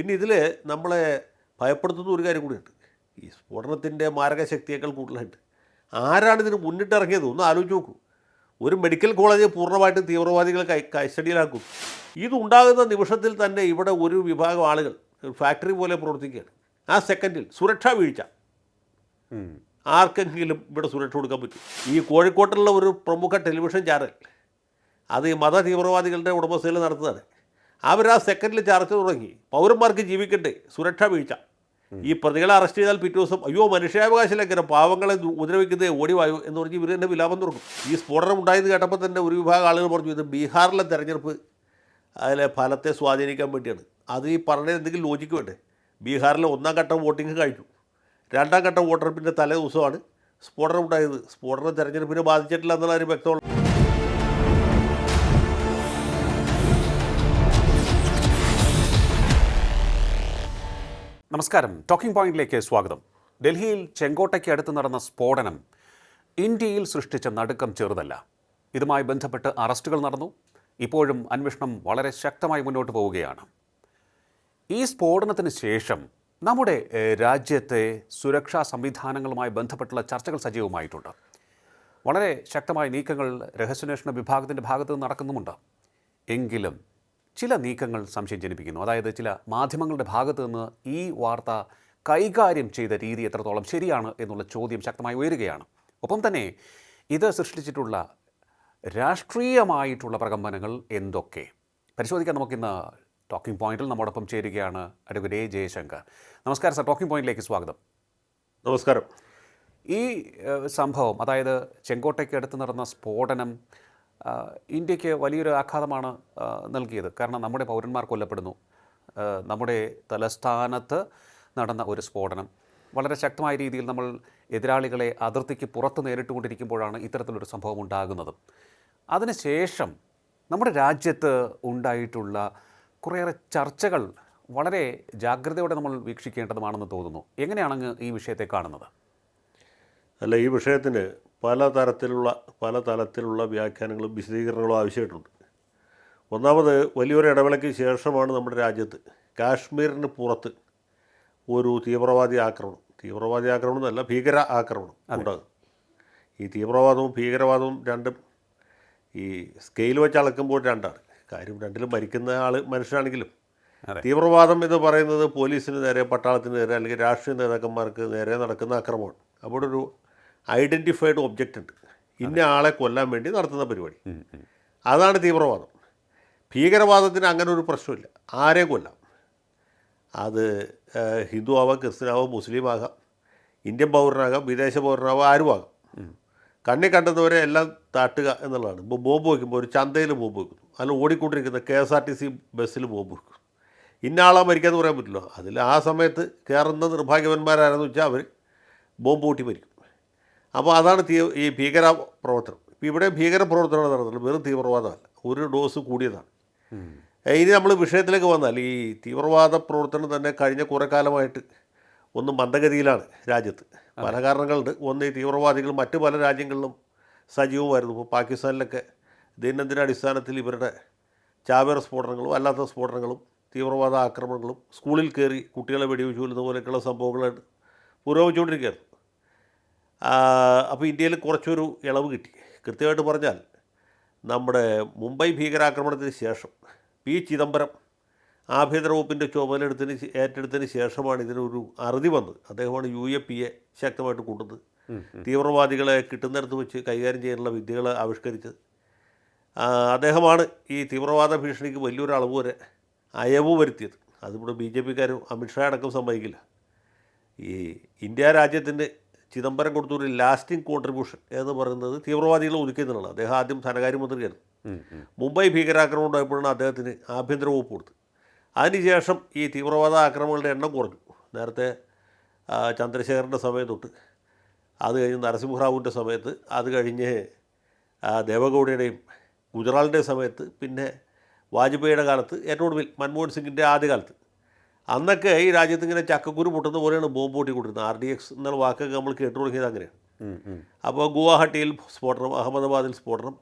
പിന്നെ ഇതിൽ നമ്മളെ ഭയപ്പെടുത്തുന്ന ഒരു കാര്യം കൂടിയുണ്ട്. ഈ സ്ഫോടനത്തിൻ്റെ മാരകശക്തിയേക്കാൾ കൂടുതലായിട്ട് ആരാണിതിന് മുന്നിട്ടിറങ്ങിയത് ഒന്ന് ആലോചിച്ച് നോക്കൂ. ഒരു മെഡിക്കൽ കോളേജ് പൂർണ്ണമായിട്ടും തീവ്രവാദികൾ കസ്റ്റഡിയിലാക്കും. ഇതുണ്ടാകുന്ന നിമിഷത്തിൽ തന്നെ ഇവിടെ ഒരു വിഭാഗം ആളുകൾ ഫാക്ടറി പോലെ പ്രവർത്തിക്കുകയാണ്. ആ സെക്കൻഡിൽ സുരക്ഷാ വീഴ്ച. ആർക്കെങ്കിലും ഇവിടെ സുരക്ഷ കൊടുക്കാൻ പറ്റും? ഈ കോഴിക്കോട്ടുള്ള ഒരു പ്രമുഖ ടെലിവിഷൻ ചാനൽ അത് ഈ മത തീവ്രവാദികളുടെ ഉടമസ്ഥയിൽ നടത്തുന്നതാണ്. അവർ ആ സെക്കൻഡിൽ ചർച്ച തുടങ്ങി, പൗരന്മാർക്ക് ജീവിക്കട്ടെ, സുരക്ഷാ വീഴ്ച. ഈ പ്രതികളെ അറസ്റ്റ് ചെയ്താൽ പിറ്റേ ദിവസം അയ്യോ മനുഷ്യാവകാശ ലംഘനം, പാവങ്ങളെ ഉപദ്രവിക്കുന്നത് ഓടിവായു എന്ന് പറഞ്ഞ് ഇവർ തന്നെ വിലാപം തുറക്കും. ഈ സ്ഫോടനം ഉണ്ടായെന്ന് കേട്ടപ്പോൾ തന്നെ ഒരു വിഭാഗം ആളുകൾ പറഞ്ഞു ഇത് ബീഹാറിലെ തെരഞ്ഞെടുപ്പ് അതിലെ ഫലത്തെ സ്വാധീനിക്കാൻ വേണ്ടിയാണ്. അത് ഈ പറഞ്ഞ എന്തെങ്കിലും ലോജിക്ക് വേണ്ടേ? ബീഹാറിലെ 1ാം ഘട്ട വോട്ടിംഗ് കഴിഞ്ഞു, 2ാം ഘട്ട വോട്ടെടുപ്പിൻ്റെ തലേ ദിവസമാണ് സ്ഫോടനം ഉണ്ടായത്. സ്ഫോടനം തെരഞ്ഞെടുപ്പിനെ ബാധിച്ചിട്ടില്ല എന്നുള്ള കാര്യം വ്യക്തമാണ്. നമസ്കാരം, ടോക്കിംഗ് പോയിന്റിലേക്ക് സ്വാഗതം. ഡൽഹിയിൽ ചെങ്കോട്ടയ്ക്ക് അടുത്ത് നടന്ന സ്ഫോടനം ഇന്ത്യയിൽ സൃഷ്ടിച്ച നടുക്കം ചെറുതല്ല. ഇതുമായി ബന്ധപ്പെട്ട് അറസ്റ്റുകൾ നടന്നു. ഇപ്പോഴും അന്വേഷണം വളരെ ശക്തമായി മുന്നോട്ട് പോവുകയാണ്. ഈ സ്ഫോടനത്തിന് ശേഷം നമ്മുടെ രാജ്യത്തെ സുരക്ഷാ സംവിധാനങ്ങളുമായി ബന്ധപ്പെട്ടുള്ള ചർച്ചകൾ സജീവമായിട്ടുണ്ട്. വളരെ ശക്തമായ നീക്കങ്ങൾ രഹസ്യാന്വേഷണ വിഭാഗത്തിൻ്റെ ഭാഗത്ത് നിന്ന് നടക്കുന്നുമുണ്ട്. എങ്കിലും ചില നീക്കങ്ങൾ സംശയം ജനിപ്പിക്കുന്നു. അതായത് ചില മാധ്യമങ്ങളുടെ ഭാഗത്തു നിന്ന് ഈ വാർത്ത കൈകാര്യം ചെയ്ത രീതി എത്രത്തോളം ശരിയാണ് എന്നുള്ള ചോദ്യം ശക്തമായി ഉയരുകയാണ്. ഒപ്പം തന്നെ ഇത് സൃഷ്ടിച്ചിട്ടുള്ള രാഷ്ട്രീയമായിട്ടുള്ള പ്രകമ്പനങ്ങൾ എന്തൊക്കെ പരിശോധിക്കാൻ നമുക്കിന്ന് ടോക്കിംഗ് പോയിന്റിൽ നമ്മോടൊപ്പം ചേരുകയാണ് അഡ്വക്കേറ്റ് എ ജയശങ്കർ. നമസ്കാരം സർ, ടോക്കിംഗ് പോയിന്റിലേക്ക് സ്വാഗതം. നമസ്കാരം. ഈ സംഭവം, അതായത് ചെങ്കോട്ടയ്ക്ക് അടുത്ത് നടന്ന സ്ഫോടനം ഇന്ത്യക്ക് വലിയൊരു ആഘാതമാണ് നൽകിയത്. കാരണം നമ്മുടെ പൗരന്മാർ കൊല്ലപ്പെടുന്നു. നമ്മുടെ തലസ്ഥാനത്ത് നടന്ന ഒരു സ്ഫോടനം വളരെ ശക്തമായ രീതിയിൽ നമ്മൾ എതിരാളികളെ അതിർത്തിക്ക് പുറത്ത് നേരിട്ടുകൊണ്ടിരിക്കുമ്പോഴാണ് ഇത്തരത്തിലൊരു സംഭവം ഉണ്ടാകുന്നത്. അതിനുശേഷം നമ്മുടെ രാജ്യത്ത് ഉണ്ടായിട്ടുള്ള കുറേയേറെ ചർച്ചകൾ വളരെ ജാഗ്രതയോടെ നമ്മൾ വീക്ഷിക്കേണ്ടതുമാണെന്ന് തോന്നുന്നു. എങ്ങനെയാണ് ഈ വിഷയത്തെ കാണുന്നത്? അല്ല, ഈ വിഷയത്തിന് പല തലത്തിലുള്ള വ്യാഖ്യാനങ്ങളും വിശദീകരണങ്ങളും ആവശ്യമായിട്ടുണ്ട്. ഒന്നാമത്, വലിയൊരു ഇടവേളയ്ക്ക് ശേഷമാണ് നമ്മുടെ രാജ്യത്ത് കാശ്മീരിന് പുറത്ത് ഒരു തീവ്രവാദി ആക്രമണം എന്നല്ല, ഭീകര ആക്രമണം ഉണ്ടാകും. ഈ തീവ്രവാദവും ഭീകരവാദവും രണ്ടും ഈ സ്കെയിൽ വെച്ച് അളക്കുമ്പോൾ രണ്ടാണ്. കാര്യം രണ്ടിലും മരിക്കുന്ന ആൾ മനുഷ്യനാണെങ്കിലും തീവ്രവാദം എന്ന് പറയുന്നത് പോലീസിന് നേരെ, പട്ടാളത്തിന് നേരെ, അല്ലെങ്കിൽ രാഷ്ട്രീയ നേതാക്കന്മാർക്ക് നേരെ നടക്കുന്ന ആക്രമണമാണ്. അവിടെ ഒരു ഐഡൻറ്റിഫൈഡ് ഒബ്ജക്റ്റ് ഉണ്ട്, ഇന്ന ആളെ കൊല്ലാൻ വേണ്ടി നടത്തുന്ന പരിപാടി. അതാണ് തീവ്രവാദം. ഭീകരവാദത്തിന് അങ്ങനെ ഒരു പ്രശ്നമില്ല, ആരെയും കൊല്ലാം. അത് ഹിന്ദു ആവാം, ക്രിസ്ത്യനാവാം, മുസ്ലിം ആകാം, ഇന്ത്യൻ പൗരനാകാം, വിദേശ പൗരനാവാം, ആരുമാകാം. കണ്ണി കണ്ടുന്നവരെ എല്ലാം താട്ടുക എന്നുള്ളതാണ്. ഇപ്പോൾ ബോംബ് വയ്ക്കുമ്പോൾ ഒരു ചന്തയിൽ ബോംബ് വയ്ക്കുന്നു, അല്ല ഓടിക്കൊണ്ടിരിക്കുന്ന KSRTC ബസ്സിൽ ബോംബ് വയ്ക്കും. ഇന്ന ആളാ മരിക്കാമെന്ന് പറയാൻ പറ്റില്ല. അതിൽ ആ സമയത്ത് കയറുന്ന നിർഭാഗ്യവന്മാരാരെന്ന് വെച്ചാൽ അവർ ബോംബ് കൂട്ടി മരിക്കും. അപ്പോൾ അതാണ് ഈ ഭീകര പ്രവർത്തനം. ഇപ്പോൾ ഇവിടെ ഭീകര പ്രവർത്തനമാണ് നടത്തുന്നത്, വെറും തീവ്രവാദമല്ല, ഒരു ഡോസ് കൂടിയതാണ്. ഇനി നമ്മൾ വിഷയത്തിലേക്ക് വന്നാൽ, ഈ തീവ്രവാദ പ്രവർത്തനം തന്നെ കഴിഞ്ഞ കുറേ കാലമായിട്ട് ഒന്ന് മന്ദഗതിയിലാണ് രാജ്യത്ത്. പല കാരണങ്ങളുണ്ട്. ഒന്ന്, ഈ തീവ്രവാദികൾ മറ്റ് പല രാജ്യങ്ങളിലും സജീവമായിരുന്നു. ഇപ്പോൾ പാകിസ്ഥാനിലൊക്കെ ദൈനംദിന അടിസ്ഥാനത്തിൽ ഇവരുടെ ചാവേർ സ്ഫോടനങ്ങളും അല്ലാത്ത സ്ഫോടനങ്ങളും തീവ്രവാദ ആക്രമണങ്ങളും സ്കൂളിൽ കയറി കുട്ടികളെ വെടിവെച്ച് കൊല്ലുന്ന പോലെയൊക്കെയുള്ള സംഭവങ്ങളായിട്ട് പുരോഗമിച്ചുകൊണ്ടിരിക്കുകയായിരുന്നു. അപ്പോൾ ഇന്ത്യയിൽ കുറച്ചൊരു ഇളവ് കിട്ടി. കൃത്യമായിട്ട് പറഞ്ഞാൽ, നമ്മുടെ മുംബൈ ഭീകരാക്രമണത്തിന് ശേഷം പി ചിദംബരം ആഭ്യന്തര വകുപ്പിൻ്റെ ചുമതല ഏറ്റെടുത്തതിന് ശേഷമാണ് ഇതിനൊരു അറുതി വന്നത്. അദ്ദേഹമാണ് UAPA ശക്തമായിട്ട് കൂട്ടുന്നത്. തീവ്രവാദികളെ കിട്ടുന്നിടത്ത് വെച്ച് കൈകാര്യം ചെയ്യാനുള്ള വിദ്യകൾ ആവിഷ്കരിച്ചത് അദ്ദേഹമാണ്. ഈ തീവ്രവാദ ഭീഷണിക്ക് വലിയൊരു അളവ് വരെ അയവ് വരുത്തിയത്. അതിവിടെ BJPക്കാരും അമിത്ഷാ അടക്കം സമ്മതിക്കില്ല. ഈ ഇന്ത്യ രാജ്യത്തിൻ്റെ ചിദംബരം കൊടുത്തൊരു ലാസ്റ്റിംഗ് കോൺട്രിബ്യൂഷൻ എന്ന് പറയുന്നത് തീവ്രവാദികളെ ഒതുക്കിയെന്നുള്ളതാണ്. അദ്ദേഹം ആദ്യം ധനകാര്യമന്ത്രിയായിരുന്നു. മുംബൈ ഭീകരാക്രമണം ഉണ്ടായപ്പോഴാണ് അദ്ദേഹത്തിന് ആഭ്യന്തര വകുപ്പ് കൊടുത്തത്. അതിനുശേഷം ഈ തീവ്രവാദ ആക്രമണങ്ങളുടെ എണ്ണം കുറഞ്ഞു. നേരത്തെ ചന്ദ്രശേഖരൻ്റെ സമയം തൊട്ട്, അത് കഴിഞ്ഞ് നരസിംഹറാവുവിൻ്റെ സമയത്ത്, അത് കഴിഞ്ഞ് ദേവഗൗഡയുടെയും ഗുജറാളിൻ്റെയും സമയത്ത്, പിന്നെ വാജ്പേയിയുടെ കാലത്ത്, ഏറ്റവും ഒടുവിൽ മൻമോഹൻ സിംഗിൻ്റെ ആദ്യകാലത്ത്. അന്നൊക്കെ ഈ രാജ്യത്ത് ഇങ്ങനെ ചക്കക്കുരു പൊട്ടുന്ന പോലെയാണ് ബോംബ് പൊട്ടിക്കൊണ്ടിരുന്നത്. RDX എന്നുള്ള വാക്കൊക്കെ നമ്മൾ കേട്ടു തുടങ്ങിയത് അങ്ങനെയാണ്. അപ്പോൾ ഗുവാഹട്ടിയിൽ സ്ഫോടനം, അഹമ്മദാബാദിൽ സ്ഫോടനം,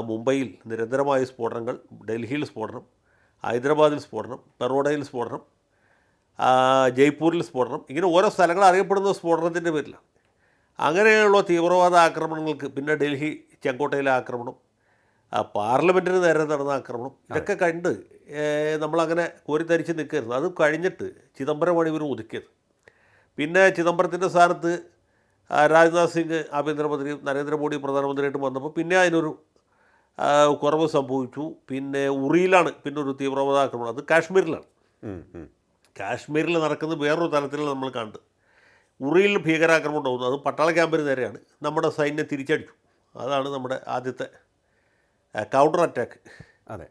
മുംബൈയിൽ നിരന്തരമായ സ്ഫോടനങ്ങൾ, ഡൽഹിയിൽ സ്ഫോടനം, ഹൈദരാബാദിൽ സ്ഫോടനം, ബറോഡയിൽ സ്ഫോടനം, ജയ്പൂരിൽ സ്ഫോടനം, ഇങ്ങനെ ഓരോ സ്ഥലങ്ങൾ അറിയപ്പെടുന്ന സ്ഫോടനത്തിൻ്റെ പേരിലാണ്. അങ്ങനെയുള്ള തീവ്രവാദ ആക്രമണങ്ങൾക്ക്, പിന്നെ ഡൽഹി ചെങ്കോട്ടയിലെ ആക്രമണം, പാർലമെൻറ്റിന് നേരെ നടന്ന ആക്രമണം, ഇതൊക്കെ കണ്ട് നമ്മളങ്ങനെ കോരിത്തരിച്ച് നിൽക്കരുത്. അത് കഴിഞ്ഞിട്ട് ചിദംബരമാണ് ഇവർ ഒതുക്കിയത്. പിന്നെ ചിദംബരത്തിൻ്റെ സ്ഥാനത്ത് രാജ്നാഥ് സിംഗ് ആഭ്യന്തരമന്ത്രിയും നരേന്ദ്രമോദി പ്രധാനമന്ത്രിയായിട്ട് വന്നപ്പോൾ പിന്നെ അതിനൊരു കുറവ് സംഭവിച്ചു. പിന്നെ ഉറിയിലാണ് പിന്നെ ഒരു തീവ്രവാദ ആക്രമണം, അത് കാശ്മീരിലാണ്. കാശ്മീരിൽ നടക്കുന്നത് വേറൊരു തലത്തിലാണ് നമ്മൾ കണ്ടത്. ഉറിയിൽ ഭീകരാക്രമണം ഉണ്ടാകുന്നു, അത് പട്ടാള ക്യാമ്പിന് നേരെയാണ്. നമ്മുടെ സൈന്യം തിരിച്ചടിച്ചു. അതാണ് നമ്മുടെ ആദ്യത്തെ കൗണ്ടർ അറ്റാക്ക്. അതെ.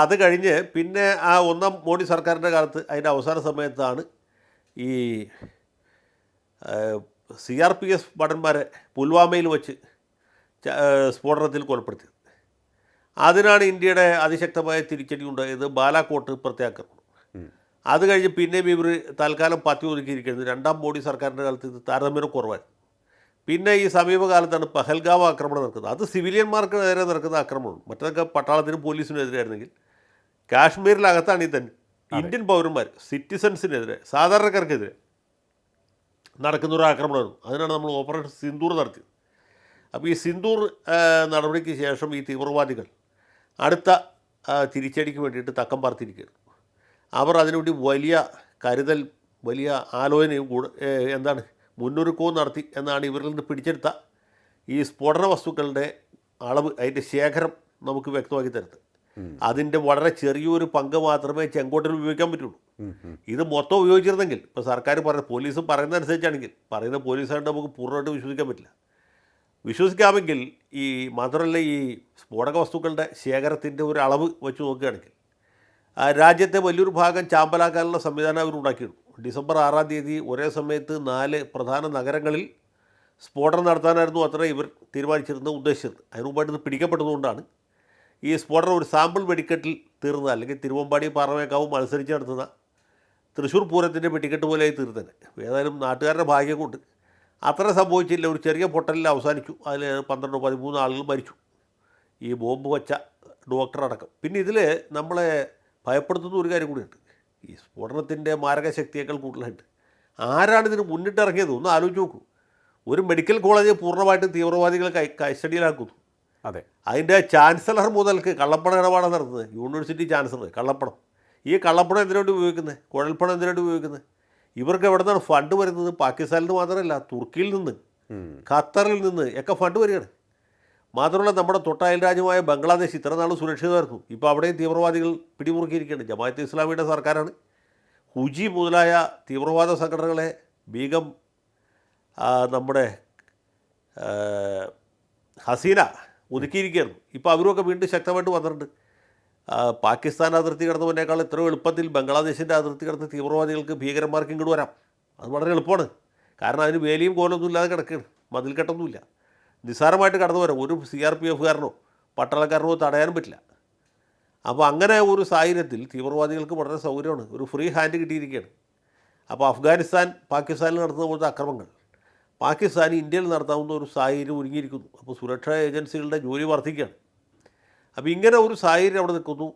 അത് കഴിഞ്ഞ് പിന്നെ ആ ഒന്നാം മോഡി സർക്കാരിൻ്റെ കാലത്ത് അതിൻ്റെ അവസാന സമയത്താണ് ഈ CRPF ഭടന്മാരെ പുൽവാമയിൽ വെച്ച് സ്ഫോടനത്തിൽ കൊലപ്പെടുത്തിയത്. അതിനാണ് ഇന്ത്യയുടെ അതിശക്തമായ തിരിച്ചടി ഉണ്ടായത്, ബാലാക്കോട്ട് പ്രത്യാക്രമണം. അത് കഴിഞ്ഞ് പിന്നെയും ഇവർ തൽക്കാലം പത്തി ഒതുക്കിയിരിക്കുന്നത്. രണ്ടാം മോഡി സർക്കാരിൻ്റെ കാലത്ത് ഇത് താരതമ്യം കുറവായിരുന്നു. പിന്നെ ഈ സമീപകാലത്താണ് പഹൽഗാം ആക്രമണം നടക്കുന്നത്. അത് സിവിലിയന്മാർക്ക് നേരെ നടക്കുന്ന ആക്രമണമാണ്. മറ്റൊക്കെ പട്ടാളത്തിനും പോലീസിനും എതിരായിരുന്നെങ്കിൽ കാശ്മീരിലകത്താണ് ഈ തന്നെ ഇന്ത്യൻ പൗരന്മാർ, സിറ്റിസൺസിനെതിരെ, സാധാരണക്കാർക്കെതിരെ നടക്കുന്നൊരു ആക്രമണമാണ്. അതിനാണ് നമ്മൾ ഓപ്പറേഷൻ സിന്ദൂർ നടത്തിയത്. അപ്പോൾ ഈ സിന്ദൂർ നടപടിക്ക് ശേഷം ഈ തീവ്രവാദികൾ അടുത്ത തിരിച്ചടിക്ക് വേണ്ടിയിട്ട് തക്കം പാർത്തിരിക്കുകയാണ്. അവർ അതിനുവേണ്ടി വലിയ കരുതൽ, വലിയ ആലോചനയും എന്താണ് മുന്നൊരുക്കവും നടത്തി എന്നാണ് ഇവരിൽ നിന്ന് പിടിച്ചെടുത്ത ഈ സ്ഫോടന വസ്തുക്കളുടെ അളവ്, അതിൻ്റെ ശേഖരം നമുക്ക് വ്യക്തമാക്കി തരുന്നത്. അതിൻ്റെ വളരെ ചെറിയൊരു പങ്ക് മാത്രമേ ചെങ്കോട്ടയിൽ ഉപയോഗിക്കാൻ പറ്റുള്ളൂ. ഇത് മൊത്തം ഉപയോഗിച്ചിരുന്നെങ്കിൽ, ഇപ്പോൾ സർക്കാർ പോലീസും പറയുന്നതനുസരിച്ചാണെങ്കിൽ, പറയുന്ന പോലീസായിട്ട് നമുക്ക് പൂർണ്ണമായിട്ട് വിശ്വസിക്കാൻ പറ്റില്ല. വിശ്വസിക്കാമെങ്കിൽ ഈ മാത്രമല്ല, ഈ സ്ഫോടക വസ്തുക്കളുടെ ശേഖരത്തിൻ്റെ ഒരു അളവ് വെച്ച് നോക്കുകയാണെങ്കിൽ രാജ്യത്തെ വലിയൊരു ഭാഗം ചാമ്പലാക്കാനുള്ള സംവിധാനം അവർ ഉണ്ടാക്കിയിരുന്നു. ഡിസംബർ 6-ാം തീയതി ഒരേ സമയത്ത് 4 പ്രധാന നഗരങ്ങളിൽ സ്ഫോടനം നടത്താനായിരുന്നു അത്ര ഇവർ തീരുമാനിച്ചിരുന്നത്, ഉദ്ദേശിച്ചത്. അതിന് മുമ്പായിട്ട് ഇത് പിടിക്കപ്പെട്ടതുകൊണ്ടാണ് ഈ സ്ഫോടനം ഒരു സാമ്പിൾ വെടിക്കെട്ടിൽ തീർന്നത്. അല്ലെങ്കിൽ തിരുവമ്പാടി പാറമേക്കാവും മത്സരിച്ച് നടത്തുന്ന തൃശ്ശൂർ പൂരത്തിൻ്റെ വെടിക്കെട്ട് പോലെയായി തീർന്നത്. ഏതായാലും നാട്ടുകാരുടെ ഭാഗ്യം കൊണ്ട് അത്ര സംഭവിച്ചില്ല. ഒരു ചെറിയ പൊട്ടലിൽ അവസാനിച്ചു. അതിൽ 12-13 ആളുകൾ മരിച്ചു, ഈ ബോംബ് വച്ച ഡോക്ടറടക്കം. പിന്നെ ഇതിൽ നമ്മളെ ഭയപ്പെടുത്തുന്ന ഒരു കാര്യം കൂടിയുണ്ട്. ഈ സ്ഫോടനത്തിൻ്റെ മാരകശക്തിയേക്കാൾ കൂടുതലായിട്ട് ആരാണ് ഇതിന് മുന്നിട്ടിറങ്ങിയത് ഒന്ന് ആലോചിച്ച് നോക്കൂ. ഒരു മെഡിക്കൽ കോളേജ് പൂർണ്ണമായിട്ടും തീവ്രവാദികളെ കസ്റ്റഡിയിലാക്കുന്നു. അതെ. അതിൻ്റെ ചാൻസലർ മുതൽക്ക് കള്ളപ്പണം ഇടപാടാണ് നടത്തുന്നത്. യൂണിവേഴ്സിറ്റി ചാൻസലർ കള്ളപ്പണം. ഈ കള്ളപ്പണം എന്തിനായിട്ട് ഉപയോഗിക്കുന്നത്? കുഴൽപ്പണം എന്തിനായിട്ട് ഉപയോഗിക്കുന്നത്? ഇവർക്ക് എവിടെ നിന്നാണ് ഫണ്ട് വരുന്നത്? പാകിസ്ഥാനിൽ നിന്ന് മാത്രമല്ല, തുർക്കിയിൽ നിന്ന്, ഖത്തറിൽ നിന്ന് ഒക്കെ ഫണ്ട് വരികയാണ്. മാത്രമല്ല, നമ്മുടെ തൊട്ടയൽ രാജ്യമായ ബംഗ്ലാദേശ് ഇത്ര നാൾ സുരക്ഷിതമായിരുന്നു. ഇപ്പോൾ അവിടെയും തീവ്രവാദികൾ പിടിമുറുക്കിയിരിക്കുകയാണ്. ജമാഅത്തെ ഇസ്ലാമിയുടെ സർക്കാരാണ് ഹുജി മുതലായ തീവ്രവാദ സംഘടനകളെ ബീഗം നമ്മുടെ ഹസീന ഒതുക്കിയിരിക്കുകയായിരുന്നു. ഇപ്പോൾ അവരുമൊക്കെ വീണ്ടും ശക്തമായിട്ട് വന്നിട്ടുണ്ട്. പാകിസ്ഥാൻ അതിർത്തി കടന്നതിനേക്കാൾ എത്രയോ എളുപ്പത്തിൽ ബംഗ്ലാദേശിൻ്റെ അതിർത്തി കടന്ന് തീവ്രവാദികൾക്ക്, ഭീകരന്മാർക്ക് ഇങ്ങോട്ട് വരാം. അത് വളരെ എളുപ്പമാണ്. കാരണം അതിന് വേലിയും കോലൊന്നും ഇല്ലാതെ കിടക്കുകയാണ്, മതിൽക്കെട്ടൊന്നുമില്ല. നിസ്സാരമായിട്ട് കടന്നു വരാം. ഒരു CRPFകാരനോ പട്ടാളക്കാരനോ തടയാനും പറ്റില്ല. അപ്പോൾ അങ്ങനെ ഒരു സാഹചര്യത്തിൽ തീവ്രവാദികൾക്ക് വളരെ സൗകര്യമാണ്, ഒരു ഫ്രീ ഹാൻഡ് കിട്ടിയിരിക്കുകയാണ്. അപ്പോൾ അഫ്ഗാനിസ്ഥാൻ പാകിസ്ഥാനിൽ നടത്തുന്ന പോലത്തെ അക്രമങ്ങൾ പാകിസ്ഥാൻ ഇന്ത്യയിൽ നടത്താവുന്ന ഒരു സാഹചര്യം ഒരുങ്ങിയിരിക്കുന്നു. അപ്പോൾ സുരക്ഷാ ഏജൻസികളുടെ ജോലി വർദ്ധിക്കുകയാണ്. അപ്പോൾ ഇങ്ങനെ ഒരു സാഹചര്യം അവിടെ നിൽക്കുന്നു.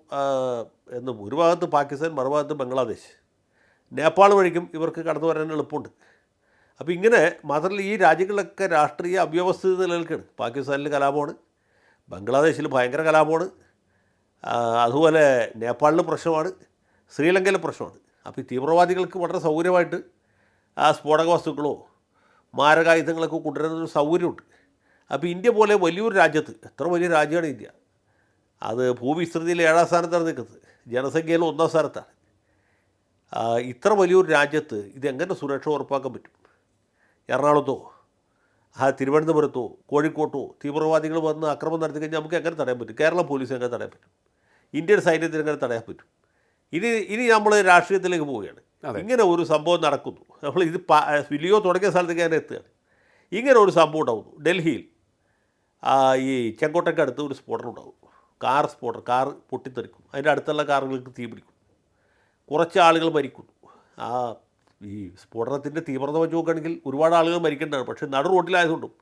എന്ന് ഒരു ഭാഗത്ത് പാകിസ്ഥാൻ, മറുഭാഗത്ത് ബംഗ്ലാദേശ്, നേപ്പാൾ വഴിക്കും ഇവർക്ക് കടന്നു വരാൻ എളുപ്പമുണ്ട്. അപ്പോൾ ഇങ്ങനെ മാത്രമല്ല, ഈ രാജ്യങ്ങളിലൊക്കെ രാഷ്ട്രീയ അവ്യവസ്ഥിതി നിലനിൽക്കുകയാണ്. പാകിസ്ഥാനിൽ കലാപമാണ്, ബംഗ്ലാദേശിൽ ഭയങ്കര കലാപമാണ്, അതുപോലെ നേപ്പാളിലും പ്രശ്നമാണ്, ശ്രീലങ്കയിലും പ്രശ്നമാണ്. അപ്പോൾ ഈ തീവ്രവാദികൾക്ക് വളരെ സൗകര്യമായിട്ട് സ്ഫോടക വസ്തുക്കളോ മാരകായുധങ്ങളൊക്കെ കൊണ്ടുവരുന്നൊരു സൗകര്യമുണ്ട്. അപ്പോൾ ഇന്ത്യ പോലെ വലിയൊരു രാജ്യത്ത്, എത്ര വലിയ രാജ്യമാണ് ഇന്ത്യ, അത് ഭൂവിസ്തൃതിയിൽ 7-ാം സ്ഥാനത്താണ് നിൽക്കുന്നത്, ജനസംഖ്യയിൽ 1-ാം സ്ഥാനത്താണ്. ഇത്ര വലിയൊരു രാജ്യത്ത് ഇതെങ്ങനെ സുരക്ഷ ഉറപ്പാക്കാൻ പറ്റും? എറണാകുളത്തോ തിരുവനന്തപുരത്തോ കോഴിക്കോട്ടോ തീവ്രവാദികൾ വന്ന് ആക്രമണം നടത്തി കഴിഞ്ഞാൽ നമുക്ക് എങ്ങനെ തടയാൻ പറ്റും? കേരള പോലീസ് എങ്ങനെ തടയാൻ പറ്റും? ഇന്ത്യൻ സൈന്യത്തിന് എങ്ങനെ തടയാൻ പറ്റും? ഇനി നമ്മൾ രാഷ്ട്രീയത്തിലേക്ക് പോവുകയാണ്. ഇങ്ങനെ ഒരു സംഭവം നടക്കുന്നു. നമ്മൾ ഇത് വിലിയോ തുടങ്ങിയ സ്ഥലത്തേക്ക് ഞാൻ എത്തുകയാണ്. ഇങ്ങനെ ഒരു സംഭവം ഉണ്ടാകുന്നു. ഡൽഹിയിൽ ഈ ചെങ്കോട്ടയ്ക്കടുത്ത് ഒരു സ്ഫോടനം ഉണ്ടാകും. കാർ പൊട്ടിത്തെറിക്കും. അതിൻ്റെ അടുത്തുള്ള കാറുകൾക്ക് തീ പിടിക്കും. കുറച്ച് ആളുകൾ മരിക്കുന്നു. ഈ സ്ഫോടനത്തിൻ്റെ തീവ്രത വെച്ച് നോക്കുകയാണെങ്കിൽ ഒരുപാട് ആളുകൾ മരിക്കേണ്ടതാണ്. പക്ഷേ നടു റോഡിലായതുകൊണ്ടും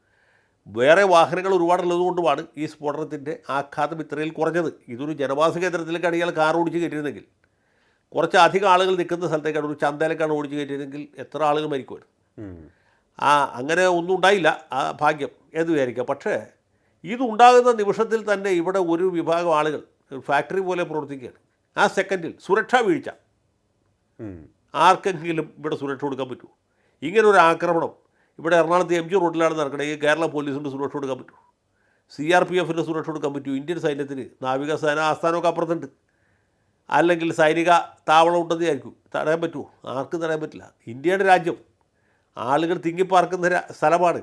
വേറെ വാഹനങ്ങൾ ഒരുപാടുള്ളതുകൊണ്ടുമാണ് ഈ സ്ഫോടനത്തിൻ്റെ ആഘാതം ഇത്രയിൽ കുറഞ്ഞത്. ഇതൊരു ജനവാസ കേന്ദ്രത്തിലേക്കാണ് ഇയാൾ കാർ ഓടിച്ച് കയറ്റിയിരുന്നെങ്കിൽ കുറച്ച് അധികം ആളുകൾ നിൽക്കുന്ന സ്ഥലത്തേക്കാണ്, ഒരു ചന്തയിലേക്കാണ് ഓടിച്ചു കയറ്റിയതെങ്കിൽ എത്ര ആളുകൾ മരിക്കുമായിരുന്നു. അങ്ങനെ ഒന്നും ഉണ്ടായില്ല, ആ ഭാഗ്യം എന്ന് വിചാരിക്കാം. പക്ഷേ ഇതുണ്ടാകുന്ന നിമിഷത്തിൽ തന്നെ ഇവിടെ ഒരു വിഭാഗം ആളുകൾ ഫാക്ടറി പോലെ പ്രവർത്തിക്കുകയാണ്. ആ സെക്കൻഡിൽ സുരക്ഷാ വീഴ്ച. ആർക്കെങ്കിലും ഇവിടെ സുരക്ഷ കൊടുക്കാൻ പറ്റുമോ? ഇങ്ങനൊരു ആക്രമണം ഇവിടെ എറണാകുളത്ത് MG റോഡിലാണ് നടക്കണമെങ്കിൽ കേരള പോലീസിൻ്റെ സുരക്ഷ കൊടുക്കാൻ പറ്റുമോ? CRPFിൻ്റെ സുരക്ഷ കൊടുക്കാൻ പറ്റുമോ? ഇന്ത്യൻ സൈന്യത്തിന് നാവികസേന ആസ്ഥാനമൊക്കെ അപ്പുറത്തുണ്ട്, അല്ലെങ്കിൽ സൈനിക താവളം ഉണ്ടെന്ന് വിചാരിക്കും. തടയാൻ പറ്റുമോ? ആർക്കും തടയാൻ പറ്റില്ല. ഇന്ത്യയുടെ രാജ്യം, ആളുകൾ തിങ്ങിപ്പാർക്കുന്ന സ്ഥലമാണ്.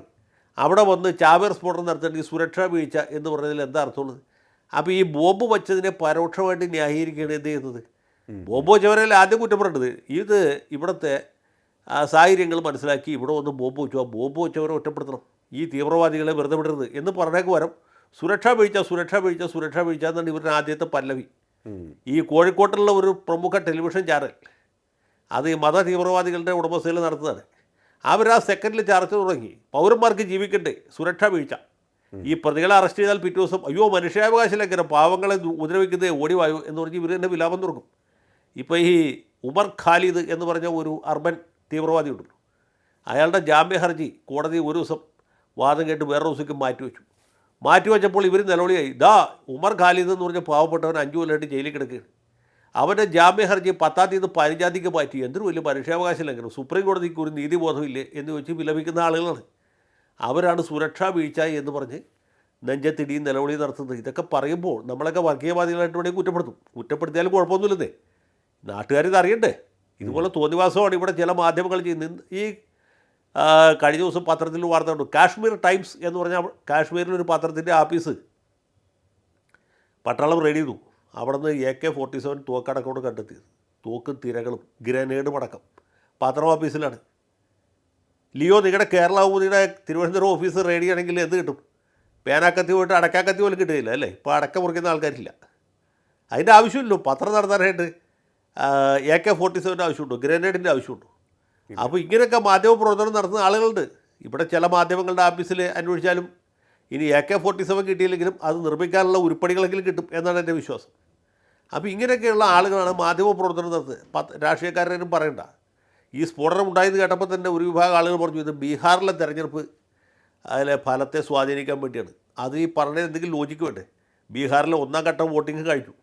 അവിടെ വന്ന് ചാവേർ സ്ഫോടനം നടത്തേണ്ടെങ്കിൽ സുരക്ഷാ വീഴ്ച എന്ന് പറഞ്ഞതിൽ എന്താ അർത്ഥമുള്ളത്? അപ്പോൾ ഈ ബോംബ് വച്ചതിനെ പരോക്ഷമായിട്ട് ന്യായീകരിക്കുകയാണ് എന്ത് ചെയ്യുന്നത്. ബോംബ് വെച്ചവരെല്ലാം ആദ്യം കുറ്റം പറയേണ്ടത്. ഇത് ഇവിടുത്തെ സാഹചര്യങ്ങൾ മനസ്സിലാക്കി ഇവിടെ വന്ന് ബോംബ് വെച്ചു, ആ ബോംബ് വെച്ചവരെ ഒറ്റപ്പെടുത്തണം, ഈ തീവ്രവാദികളെ വെറുതെ വിടരുത് എന്ന് പറഞ്ഞേക്ക് വരം സുരക്ഷാ വീഴ്ച സുരക്ഷാ വീഴ്ച സുരക്ഷാ വീഴ്ച എന്നാണ് ഇവരുടെ ആദ്യത്തെ പല്ലവി. ഈ കോഴിക്കോട്ടുള്ള ഒരു പ്രമുഖ ടെലിവിഷൻ ചാനൽ, അത് ഈ മത തീവ്രവാദികളുടെ ഉടമസ്ഥയിൽ നടത്തുന്നതാണ്. അവർ ആ സെക്കൻഡിൽ ചർച്ച തുടങ്ങി, പൗരന്മാർക്ക് ജീവിക്കണ്ടേ, സുരക്ഷാ വീഴ്ച. ഈ പ്രതികളെ അറസ്റ്റ് ചെയ്താൽ പിറ്റേ ദിവസം അയ്യോ മനുഷ്യാവകാശ ലംഘനം, പാവങ്ങളെ ഉപദ്രവിക്കുന്നത് ഓടിവായു എന്ന് പറഞ്ഞ് ഇവർ തന്നെ വിലാപം തുടങ്ങും. ഇപ്പോൾ ഈ ഉമർ ഖാലിദ് എന്ന് പറഞ്ഞ ഒരു അർബൻ തീവ്രവാദി ഉണ്ടല്ലോ, അയാളുടെ ജാമ്യ ഹർജി കോടതി ഒരു ദിവസം വാദം കേട്ട് വേറെ ദിവസത്തേക്ക് മാറ്റിവെച്ചപ്പോൾ ഇവർ നിലവിളിയായി. ഉമർ ഖാലിദ് എന്ന് പറഞ്ഞ പാവപ്പെട്ടവൻ 5 കൊല്ലമായിട്ട് ജയിലിൽ കിടക്കുകയാണ്. അവൻ്റെ ജാമ്യ ഹർജി 10-ാം തീയതി 15-ാം തീയതിക്ക് മാറ്റി. എന്തൊരു വലിയ മനുഷ്യാവകാശ ലംഘനം, സുപ്രീം കോടതിക്ക് ഒരു നീതിബോധമില്ലേ എന്ന് വെച്ച് വിലപിക്കുന്ന ആളുകളാണ്. അവരാണ് സുരക്ഷാ വീഴ്ച എന്ന് പറഞ്ഞ് നെഞ്ചത്തിടിയും നിലവിളി നടത്തുന്നത്. ഇതൊക്കെ പറയുമ്പോൾ നമ്മളൊക്കെ വർഗീയവാദികളായിട്ട് വേണമെങ്കിൽ കുറ്റപ്പെടുത്തിയാലും കുഴപ്പമൊന്നുമില്ലെന്നേ. നാട്ടുകാരിത് അറിയണ്ടേ. ഇതുപോലെ തോന്നിവാസമാണ് ഇവിടെ ചില മാധ്യമങ്ങൾ ചെയ്യുന്നത്. ഈ കഴിഞ്ഞ ദിവസം പത്രത്തിൽ വാർത്ത കണ്ടു, കാശ്മീർ ടൈംസ് എന്ന് പറഞ്ഞാൽ കാശ്മീരിലൊരു പത്രത്തിൻ്റെ ആഫീസ് പട്ടാളം റെയ്ഡ് ചെയ്തു. അവിടെ നിന്ന് AK-47 തോക്കടക്കോട് കണ്ടെത്തിയത്, തോക്കും തിരകളും ഗ്രനേഡും അടക്കം പത്രം ഓഫീസിലാണ്. ലിയോ, നിങ്ങളുടെ കേരള ഊതിയുടെ തിരുവനന്തപുരം ഓഫീസ് റെയ്ഡ് ചെയ്യണമെങ്കിൽ എന്ത് കിട്ടും? പേനാക്കത്തി പോയിട്ട് അടക്കാക്കത്തി പോലും കിട്ടുകയില്ല അല്ലേ? ഇപ്പോൾ അടക്ക മുറിക്കുന്ന ആൾക്കാരില്ല. അതിൻ്റെ ആവശ്യമില്ലല്ലോ. പത്രം നടത്താനായിട്ട് AK-47 ആവശ്യമുണ്ടോ? ഗ്രനേഡിൻ്റെ ആവശ്യമുണ്ടോ? അപ്പോൾ ഇങ്ങനെയൊക്കെ മാധ്യമ പ്രവർത്തനം നടത്തുന്ന ആളുകളുണ്ട്. ഇവിടെ ചില മാധ്യമങ്ങളുടെ ഓഫീസിൽ അന്വേഷിച്ചാലും ഇനി AK-47 കിട്ടിയില്ലെങ്കിലും അത് നിർമ്മിക്കാനുള്ള ഉരുപ്പടികളെങ്കിലും കിട്ടും എന്നാണ് എൻ്റെ വിശ്വാസം. അപ്പോൾ ഇങ്ങനെയൊക്കെയുള്ള ആളുകളാണ് മാധ്യമ പ്രവർത്തനം നടത്തുന്നത്. രാഷ്ട്രീയക്കാരനും പറയണ്ട. ഈ സ്ഫോടനം ഉണ്ടായത് കേട്ടപ്പോൾ തന്നെ ഒരു വിഭാഗം ആളുകൾ പറഞ്ഞു ഇത് ബീഹാറിലെ തെരഞ്ഞെടുപ്പ് അതിലെ ഫലത്തെ സ്വാധീനിക്കാൻ വേണ്ടിയാണ്. അത് ഈ പറഞ്ഞത് എന്തെങ്കിലും ലോജിക്ക് വേണ്ടേ? ബീഹാറിലെ 1-ാം ഘട്ടം വോട്ടിംഗ് കഴിഞ്ഞു,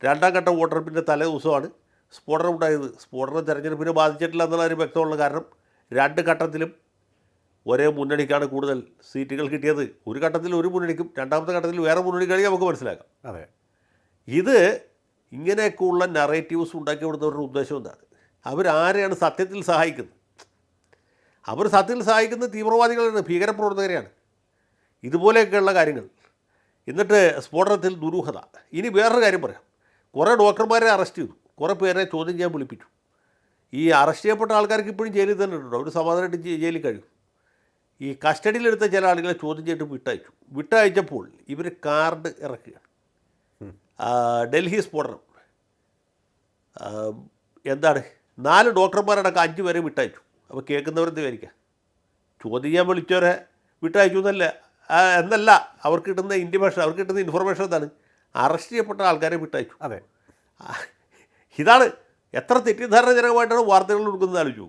2-ാം ഘട്ടം വോട്ടെടുപ്പിൻ്റെ തലേ ദിവസമാണ് സ്ഫോടനം ഉണ്ടായത്. സ്ഫോടനം തെരഞ്ഞെടുപ്പിനെ ബാധിച്ചിട്ടില്ല എന്നുള്ള കാര്യം വ്യക്തമുള്ള കാരണം 2 ഘട്ടത്തിലും ഒരേ മുന്നണിക്കാണ് കൂടുതൽ സീറ്റുകൾ കിട്ടിയത്. ഒരു ഘട്ടത്തിൽ ഒരു മുന്നണിക്കും, 2ാമത്തെ ഘട്ടത്തിൽ വേറെ മുന്നണിക്കാണെങ്കിൽ നമുക്ക് മനസ്സിലാക്കാം. അതെ, ഇത് ഇങ്ങനെയൊക്കെയുള്ള നറേറ്റീവ്സ് ഉണ്ടാക്കി കൊടുത്തവരുടെ ഉദ്ദേശം എന്താണ്? അവരാരെയാണ് സത്യത്തിൽ സഹായിക്കുന്നത്? അവർ സത്യത്തിൽ സഹായിക്കുന്നത് തീവ്രവാദികളാണ്, ഭീകരപ്രവർത്തകരെയാണ്. ഇതുപോലെയൊക്കെയുള്ള കാര്യങ്ങൾ. എന്നിട്ട് സ്ഫോടനത്തിൽ ദുരൂഹത. ഇനി വേറൊരു കാര്യം പറയാം. കുറേ ഡോക്ടർമാരെ അറസ്റ്റ് ചെയ്തു, കുറേ പേരെ ചോദ്യം ചെയ്യാൻ വിളിപ്പിച്ചു. ഈ അറസ്റ്റ് ചെയ്യപ്പെട്ട ആൾക്കാർക്ക് ഇപ്പോഴും ജയിലിൽ തന്നെ ഉണ്ടോ? അവർ സമാധാനമായിട്ട് ജയിലിൽ കഴിയും. ഈ കസ്റ്റഡിയിലെടുത്ത ചില ആളുകളെ ചോദ്യം ചെയ്തിട്ട് വിട്ടയച്ചപ്പോൾ ഇവർ കാർഡ് ഇറക്കുകയാണ്. ഡൽഹി സ്ഫോടനം എന്താണ്, 4 ഡോക്ടർമാരടക്കം 5 പേരെ വിട്ടയച്ചു. അപ്പോൾ കേൾക്കുന്നവരെന്ത് വിചാരിക്കുക? ചോദ്യം ചെയ്യാൻ വിളിച്ചവരെ വിട്ടയച്ചു എന്നല്ല അവർക്ക് കിട്ടുന്ന ഇൻറ്റിമേഷൻ, അവർക്ക് കിട്ടുന്ന ഇൻഫർമേഷൻ എന്താണ്? അറസ്റ്റ് ചെയ്യപ്പെട്ട ആൾക്കാരെ വിട്ടയച്ചു. അതെ, ഇതാണ് എത്ര തെറ്റിദ്ധാരണജനകമായിട്ടാണ് വാർത്തകൾ കൊടുക്കുന്നത് ആലോചിച്ചു.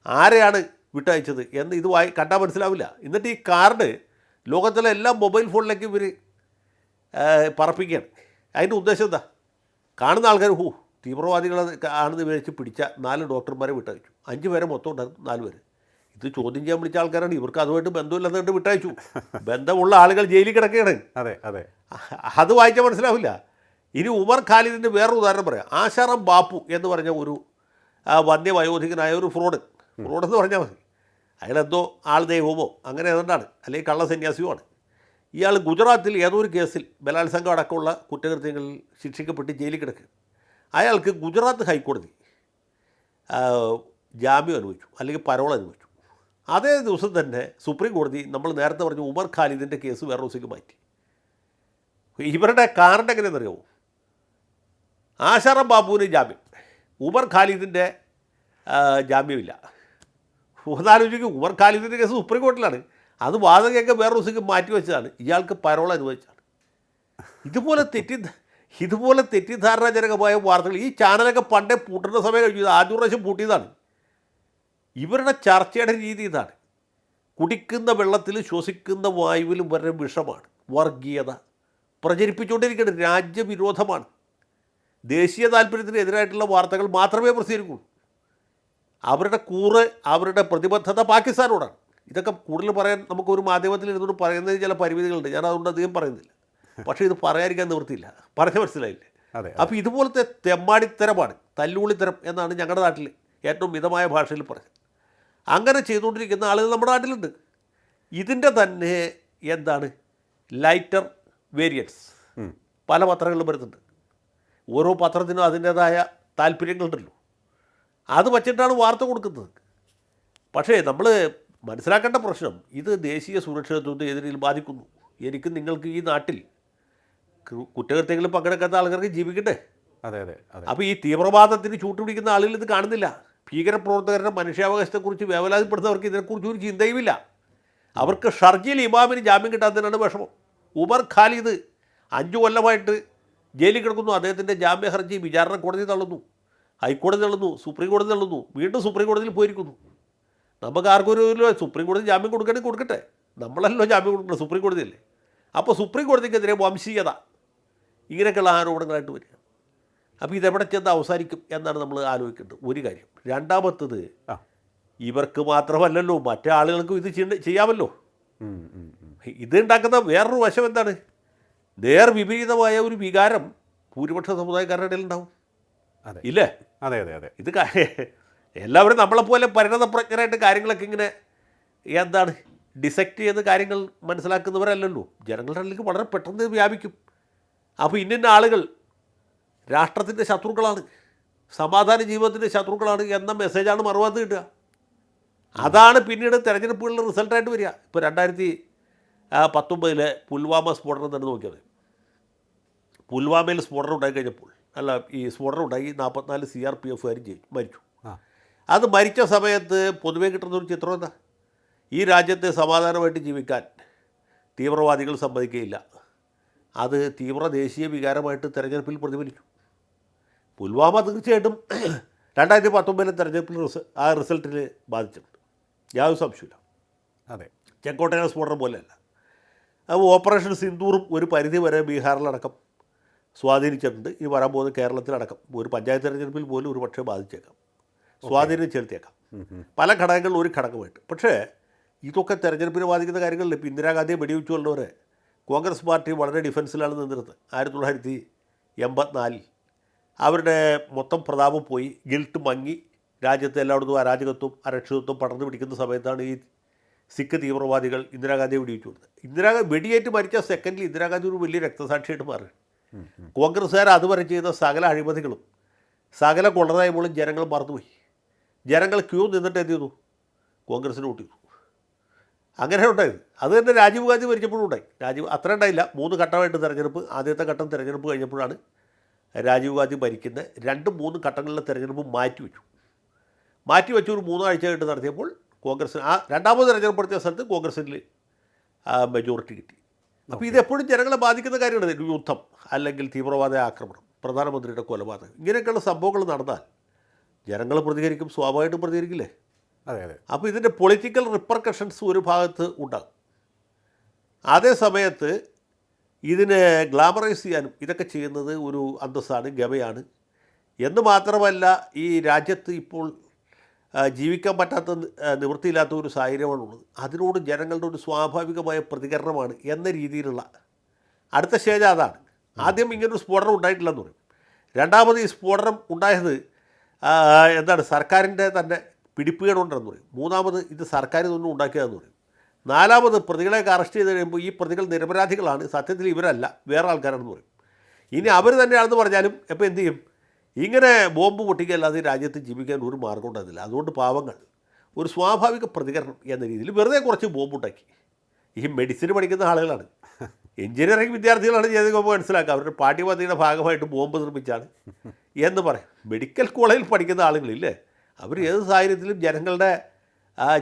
ആരെയാണ് വിട്ടയച്ചത് എന്ന് ഇത് കണ്ടാൽ മനസ്സിലാവില്ല. എന്നിട്ട് ഈ കാർഡ് ലോകത്തിലെ എല്ലാ മൊബൈൽ ഫോണിലേക്ക് ഇവർ പറപ്പിക്കുകയാണ്. അതിൻ്റെ ഉദ്ദേശം എന്താ? കാണുന്ന ആൾക്കാർ തീവ്രവാദികളെ ആണെന്ന് വിചാരിച്ച് പിടിച്ച 4 ഡോക്ടർമാരെ വിട്ടയച്ചു. 5 പേരെ മൊത്തം ഉണ്ടായിരുന്നു, 4 പേര്. ഇത് ചോദ്യം ചെയ്യാൻ വിളിച്ച ആൾക്കാരാണ്. ഇവർക്ക് അതുമായിട്ട് ബന്ധമില്ലെന്നുകൊണ്ട് വിട്ടയച്ചു. ബന്ധമുള്ള ആളുകൾ ജയിലിൽ കിടക്കുകയാണ്. അതെ, അതെ, അത് വായിച്ചാൽ മനസ്സിലാവില്ല. ഇനി ഉമർ ഖാലിദിൻ്റെ വേറൊരു ഉദാഹരണം പറയാം. ആശാറാം ബാപ്പു എന്ന് പറഞ്ഞ ഒരു വന്യവയോധികനായ ഒരു ഫ്രോഡെന്ന് പറഞ്ഞാൽ മതി. അയാളെന്തോ ആൾ ദൈവമോ അങ്ങനെ ഏതാണ്ടാണ്, അല്ലെങ്കിൽ കള്ള സന്യാസിയുമാണ്. ഇയാൾ ഗുജറാത്തിൽ ഏതോ ഒരു കേസിൽ ബലാത്സംഗം അടക്കമുള്ള കുറ്റകൃത്യങ്ങളിൽ ശിക്ഷിക്കപ്പെട്ട് ജയിലിൽ കിടക്കുക. അയാൾക്ക് ഗുജറാത്ത് ഹൈക്കോടതി ജാമ്യം അനുവദിച്ചു, അല്ലെങ്കിൽ പരോൾ അനുവദിച്ചു. അതേ ദിവസം തന്നെ സുപ്രീം കോടതി നമ്മൾ നേരത്തെ പറഞ്ഞ ഉമർ ഖാലിദിൻ്റെ കേസ് വേറെ ദിവസത്തേക്ക് മാറ്റി. ഇവരുടെ കാർഡ് എങ്ങനെയെന്നറിയാമോ? ആശാറാം ബാബുവിന് ജാമ്യം, ഉമർ ഖാലിദിൻ്റെ ജാമ്യമില്ല. ഒന്നാലോചിക്കും, ഉമർ ഖാലിദിൻ്റെ കേസ് സുപ്രീം കോടതിയിലാണ്, അത് വാദം കേൾക്കാൻ വേറെ ദിവസത്തേക്ക് മാറ്റി വെച്ചതാണ്. ഇയാൾക്ക് പരോൾ അനുവദിച്ചാണ്. ഇതുപോലെ ഇതുപോലെ തെറ്റിദ്ധാരണാജനകമായ വാർത്തകൾ ഈ ചാനലൊക്കെ പണ്ടേ പൂട്ടേണ്ട സമയം കഴിഞ്ഞു. ഇത് ആദ്യ പ്രാവശ്യം പൂട്ടിയതാണ്. ഇവരുടെ ചർച്ചയുടെ രീതി ഇതാണ്. കുടിക്കുന്ന വെള്ളത്തിൽ ശ്വസിക്കുന്ന വായുവിലും വരെ വിഷമാണ്. വർഗീയത പ്രചരിപ്പിച്ചുകൊണ്ടിരിക്കുന്നത് രാജ്യവിരോധമാണ്. ദേശീയ താല്പര്യത്തിന് എതിരായിട്ടുള്ള വാർത്തകൾ മാത്രമേ പ്രസിദ്ധീകരിക്കുള്ളൂ. അവരുടെ കൂറ്, അവരുടെ പ്രതിബദ്ധത പാകിസ്ഥാനോടാണ്. ഇതൊക്കെ കൂടുതൽ പറയാൻ നമുക്കൊരു മാധ്യമത്തിൽ ഇരുന്നുകൊണ്ട് പറയുന്നതിന് ചില പരിമിതികളുണ്ട്. ഞാൻ അതുകൊണ്ട് അധികം പറയുന്നില്ല. പക്ഷേ ഇത് പറയാതിരിക്കാൻ നിവൃത്തിയില്ല. പറഞ്ഞ മനസ്സിലായില്ലേ? അപ്പോൾ ഇതുപോലത്തെ തെമ്മാടിത്തരമാണ്, തല്ലുള്ളിത്തരം എന്നാണ് ഞങ്ങളുടെ നാട്ടിൽ ഏറ്റവും മിതമായ ഭാഷയിൽ പറഞ്ഞത്. അങ്ങനെ ചെയ്തുകൊണ്ടിരിക്കുന്ന ആളുകൾ നമ്മുടെ നാട്ടിലുണ്ട്. ഇതിൻ്റെ തന്നെ എന്താണ് ലൈറ്റർ വേരിയൻസ് പല പത്രങ്ങളിലും വരുന്നുണ്ട്. ഓരോ പത്രത്തിനും അതിൻ്റേതായ താല്പര്യങ്ങളുണ്ടല്ലോ. അത് വച്ചിട്ടാണ് വാർത്ത കൊടുക്കുന്നത്. പക്ഷേ നമ്മൾ മനസ്സിലാക്കേണ്ട പ്രശ്നം, ഇത് ദേശീയ സുരക്ഷിതത്വത്തെ എതിരിൽ ബാധിക്കുന്നു. എനിക്ക് നിങ്ങൾക്ക് ഈ നാട്ടിൽ കുറ്റകൃത്യങ്ങളിൽ പങ്കെടുക്കാത്ത ആൾക്കാർക്ക് ജീവിക്കട്ടെ. അതെ അതെ അതെ. അപ്പോൾ ഈ തീവ്രവാദത്തിന് ചൂട്ടുപിടിക്കുന്ന ആളുകൾ ഇത് കാണുന്നില്ല. ഭീകരപ്രവർത്തകരുടെ മനുഷ്യാവകാശത്തെക്കുറിച്ച് വേവലാതിപ്പെടുന്നവർക്ക് ഇതിനെക്കുറിച്ച് ഒരു ചിന്തയുമില്ല. അവർക്ക് ഷർജിൽ ഇമാമിന് ജാമ്യം കിട്ടാത്തതിനാണ് വിഷമം. ഉമർ ഖാലിദ് 5 കൊല്ലമായിട്ട് ജയിലിൽ കിടക്കുന്നു. അദ്ദേഹത്തിൻ്റെ ജാമ്യ ഹർജി വിചാരണ കോടതി തള്ളുന്നു, ഹൈക്കോടതി തള്ളുന്നു, സുപ്രീം കോടതി തള്ളുന്നു, വീണ്ടും സുപ്രീം കോടതിയിൽ പോയിരിക്കുന്നു. നമുക്ക് ആർക്കും ഒരു സുപ്രീം കോടതി ജാമ്യം കൊടുക്കണമെങ്കിൽ കൊടുക്കട്ടെ, നമ്മളല്ലോ ജാമ്യം കൊടുക്കണം, സുപ്രീം കോടതിയല്ലേ. അപ്പോൾ സുപ്രീം കോടതിക്കെതിരെ വംശീയത ഇങ്ങനെയൊക്കെയുള്ള ആരോപണങ്ങളായിട്ട് വരിക. അപ്പോൾ ഇതെവിടെ ചെന്ന് അവസാനിക്കും എന്നാണ് നമ്മൾ ആലോചിക്കേണ്ടത് ഒരു കാര്യം. രണ്ടാമത്തത്, ഇവർക്ക് മാത്രമല്ലല്ലോ മറ്റേ ആളുകൾക്കും ഇത് ചെയ്യാമല്ലോ. ഇത് ഉണ്ടാക്കുന്ന വേറൊരു വശം എന്താണ്? വിപരീതമായ ഒരു വികാരം ഭൂരിപക്ഷ സമുദായക്കാരുടെ ഇടയിൽ ഉണ്ടാവും. ഇല്ലേ? അതെ അതെ അതെ. ഇത് എല്ലാവരും നമ്മളെപ്പോലെ പരിണതപ്രജ്ഞരായിട്ട് കാര്യങ്ങളൊക്കെ ഇങ്ങനെ എന്താണ് ഡിസെക്റ്റ് ചെയ്ത് കാര്യങ്ങൾ മനസ്സിലാക്കുന്നവരല്ലല്ലോ. ജനങ്ങളുടെ ഇടയിലേക്ക് വളരെ പെട്ടെന്ന് വ്യാപിക്കും. അപ്പോൾ ഇന്ന ആളുകൾ രാഷ്ട്രത്തിൻ്റെ ശത്രുക്കളാണ്, സമാധാന ജീവിതത്തിൻ്റെ ശത്രുക്കളാണ് എന്ന മെസ്സേജാണ് മറുഭാഗത്ത് കിട്ടുക. അതാണ് പിന്നീട് തെരഞ്ഞെടുപ്പുകളിൽ റിസൾട്ടായിട്ട് വരിക. ഇപ്പോൾ 2019 പുൽവാമ സ്ഫോടനം തന്നെ നോക്കിയത്. പുൽവാമയിൽ സ്ഫോടനം ഉണ്ടായിക്കഴിഞ്ഞപ്പോൾ ഈ സ്ഫോടനം ഉണ്ടായി 44 CRPF മരിച്ചു. അത് മരിച്ച സമയത്ത് പൊതുവെ കിട്ടുന്നൊരു ചിത്രം എന്താ? ഈ രാജ്യത്തെ സമാധാനമായിട്ട് ജീവിക്കാൻ തീവ്രവാദികൾ സമ്മതിക്കുകയില്ല. അത് തീവ്ര ദേശീയ വികാരമായിട്ട് തെരഞ്ഞെടുപ്പിൽ പ്രതിഫലിച്ചു. പുൽവാമ തീർച്ചയായിട്ടും 2019 തെരഞ്ഞെടുപ്പിൽ ആ റിസൾട്ടിൽ ബാധിച്ചിട്ടുണ്ട്, യാതൊരു സംശയമില്ല. അതെ, ചെങ്കോട്ടയിലെ സ്ഫോടനം പോലെയല്ല. അപ്പോൾ ഓപ്പറേഷൻ സിന്ദൂറും ഒരു പരിധി വരെ ബീഹാറിലടക്കം സ്വാധീനിച്ചിട്ടുണ്ട്. ഈ വരാൻ പോകുന്ന കേരളത്തിലടക്കം ഒരു പഞ്ചായത്ത് തെരഞ്ഞെടുപ്പിൽ പോലും ഒരു പക്ഷേ ബാധിച്ചേക്കാം, സ്വാധീനം ചെലുത്തിയേക്കാം, പല ഘടകങ്ങളിൽ ഒരു ഘടകമായിട്ട്. പക്ഷേ ഇതൊക്കെ തെരഞ്ഞെടുപ്പിനെ ബാധിക്കുന്ന കാര്യങ്ങളിൽ ഇപ്പോൾ ഇന്ദിരാഗാന്ധിയെ വെടിവെച്ചു കൊണ്ടവരെ കോൺഗ്രസ് പാർട്ടി വളരെ ഡിഫൻസിലാണ് നിന്നിരുന്നത്. 1984 അവരുടെ മൊത്തം പ്രതാപം പോയി, ഗിൽട്ട് മങ്ങി, രാജ്യത്തെ എല്ലായിടത്തും അരാജകത്വം അരക്ഷിതത്വം പടർന്നു പിടിക്കുന്ന സമയത്താണ് ഈ സിഖ് തീവ്രവാദികൾ ഇന്ദിരാഗാന്ധിയെ വെടിവെച്ചു കൊടുത്തത്. വെടിയേറ്റ് മരിച്ച സെക്കൻഡിൽ ഇന്ദിരാഗാന്ധി ഒരു വലിയ രക്തസാക്ഷിയായിട്ട് മാറി. കോൺഗ്രസ്സുകാർ അതുവരെ ചെയ്ത സകല അഴിമതികളും സകല കൊള്ളതായ്മകളും ജനങ്ങൾ മറന്നുപോയി. ജനങ്ങൾ ക്യൂ നിന്നിട്ട് എന്ത് ചെയ്തു? കോൺഗ്രസ്സിന് വോട്ട് ചെയ്തു. അങ്ങനെ ഉണ്ടായത്. അത് തന്നെ രാജീവ് ഗാന്ധി മരിച്ചപ്പോഴും ഉണ്ടായി. അത്ര ഉണ്ടായില്ല, 3 ഘട്ടമായിട്ട് തെരഞ്ഞെടുപ്പ്. ആദ്യത്തെ ഘട്ടം തെരഞ്ഞെടുപ്പ് കഴിഞ്ഞപ്പോഴാണ് രാജീവ് ഗാന്ധി മരിക്കുന്നത്. 2-3 ഘട്ടങ്ങളിലെ തെരഞ്ഞെടുപ്പ് മാറ്റിവെച്ച് ഒരു 3 ആഴ്ച കഴിഞ്ഞ് നടത്തിയപ്പോൾ കോൺഗ്രസ് രണ്ടാമത് തെരഞ്ഞെടുപ്പ് നടത്തിയ സ്ഥലത്ത് കോൺഗ്രസിന് മെജോറിറ്റി കിട്ടി. അപ്പോൾ ഇതെപ്പോഴും ജനങ്ങളെ ബാധിക്കുന്ന കാര്യമാണ്. യുദ്ധം അല്ലെങ്കിൽ തീവ്രവാദ ആക്രമണം, പ്രധാനമന്ത്രിയുടെ കൊലപാതകം, ഇങ്ങനെയൊക്കെയുള്ള സംഭവങ്ങൾ നടന്നാൽ ജനങ്ങൾ പ്രതികരിക്കും, സ്വാഭാവികമായിട്ടും പ്രതികരിക്കില്ലേ? അതെ അതെ. അപ്പോൾ ഇതിൻ്റെ പൊളിറ്റിക്കൽ റിപ്പർക്കഷൻസ് ഒരു ഭാഗത്ത് ഉണ്ടാകും. അതേ സമയത്ത് ഇതിനെ ഗ്ലാമറൈസ് ചെയ്യാനും ഇതൊക്കെ ചെയ്യുന്നത് ഒരു അന്തസ്സാണ്, ഗമയാണ് എന്ന് മാത്രമല്ല, ഈ രാജ്യത്ത് ഇപ്പോൾ ജീവിക്കാൻ പറ്റാത്ത നിവൃത്തിയില്ലാത്ത ഒരു സാഹചര്യമാണുള്ളത്. അതിനോട് ജനങ്ങളുടെ ഒരു സ്വാഭാവികമായ പ്രതികരണമാണ് എന്ന രീതിയിലുള്ള അടുത്ത സ്റ്റേജ് അതാണ്. ആദ്യം ഇങ്ങനൊരു സ്ഫോടനം ഉണ്ടായിട്ടില്ലെന്ന് പറയും. രണ്ടാമത് ഈ സ്ഫോടനം ഉണ്ടായത് എന്താണ് സർക്കാരിൻ്റെ തന്നെ പിടിപ്പുകേടുണ്ടെന്ന് പറയും. മൂന്നാമത് ഇത് സർക്കാർ ഇതൊന്നും ഉണ്ടാക്കിയതെന്ന് പറയും. നാലാമത് പ്രതികളെയൊക്കെ അറസ്റ്റ് ചെയ്ത് കഴിയുമ്പോൾ ഈ പ്രതികൾ നിരപരാധികളാണ്, സത്യത്തിൽ ഇവരല്ല വേറെ ആൾക്കാരാണെന്ന് പറയും. ഇനി അവർ തന്നെയാണെന്ന് പറഞ്ഞാലും ഇപ്പോൾ എന്ത് ചെയ്യും? ഇങ്ങനെ ബോംബ് പൊട്ടിക്കല്ലാതെ രാജ്യത്ത് ജീവിക്കാൻ ഒരു മാർഗം ഉണ്ടാകുന്നില്ല. അതുകൊണ്ട് പാവങ്ങൾ ഒരു സ്വാഭാവിക പ്രതികരണം എന്ന രീതിയിൽ വെറുതെ കുറച്ച് ബോംബുണ്ടാക്കി. ഈ മെഡിസിൻ പഠിക്കുന്ന ആളുകളാണ്, എഞ്ചിനീയറിംഗ് വിദ്യാർത്ഥികളാണ് ചെയ്തപ്പോൾ മനസ്സിലാക്കുക. അവരുടെ പാഠ്യപദ്ധതിയുടെ ഭാഗമായിട്ട് ബോംബ് നിർമ്മിച്ചാണ് എന്ന് പറയും. മെഡിക്കൽ കോളേജിൽ പഠിക്കുന്ന ആളുകളില്ലേ, അവർ ഏത് സാഹചര്യത്തിലും ജനങ്ങളുടെ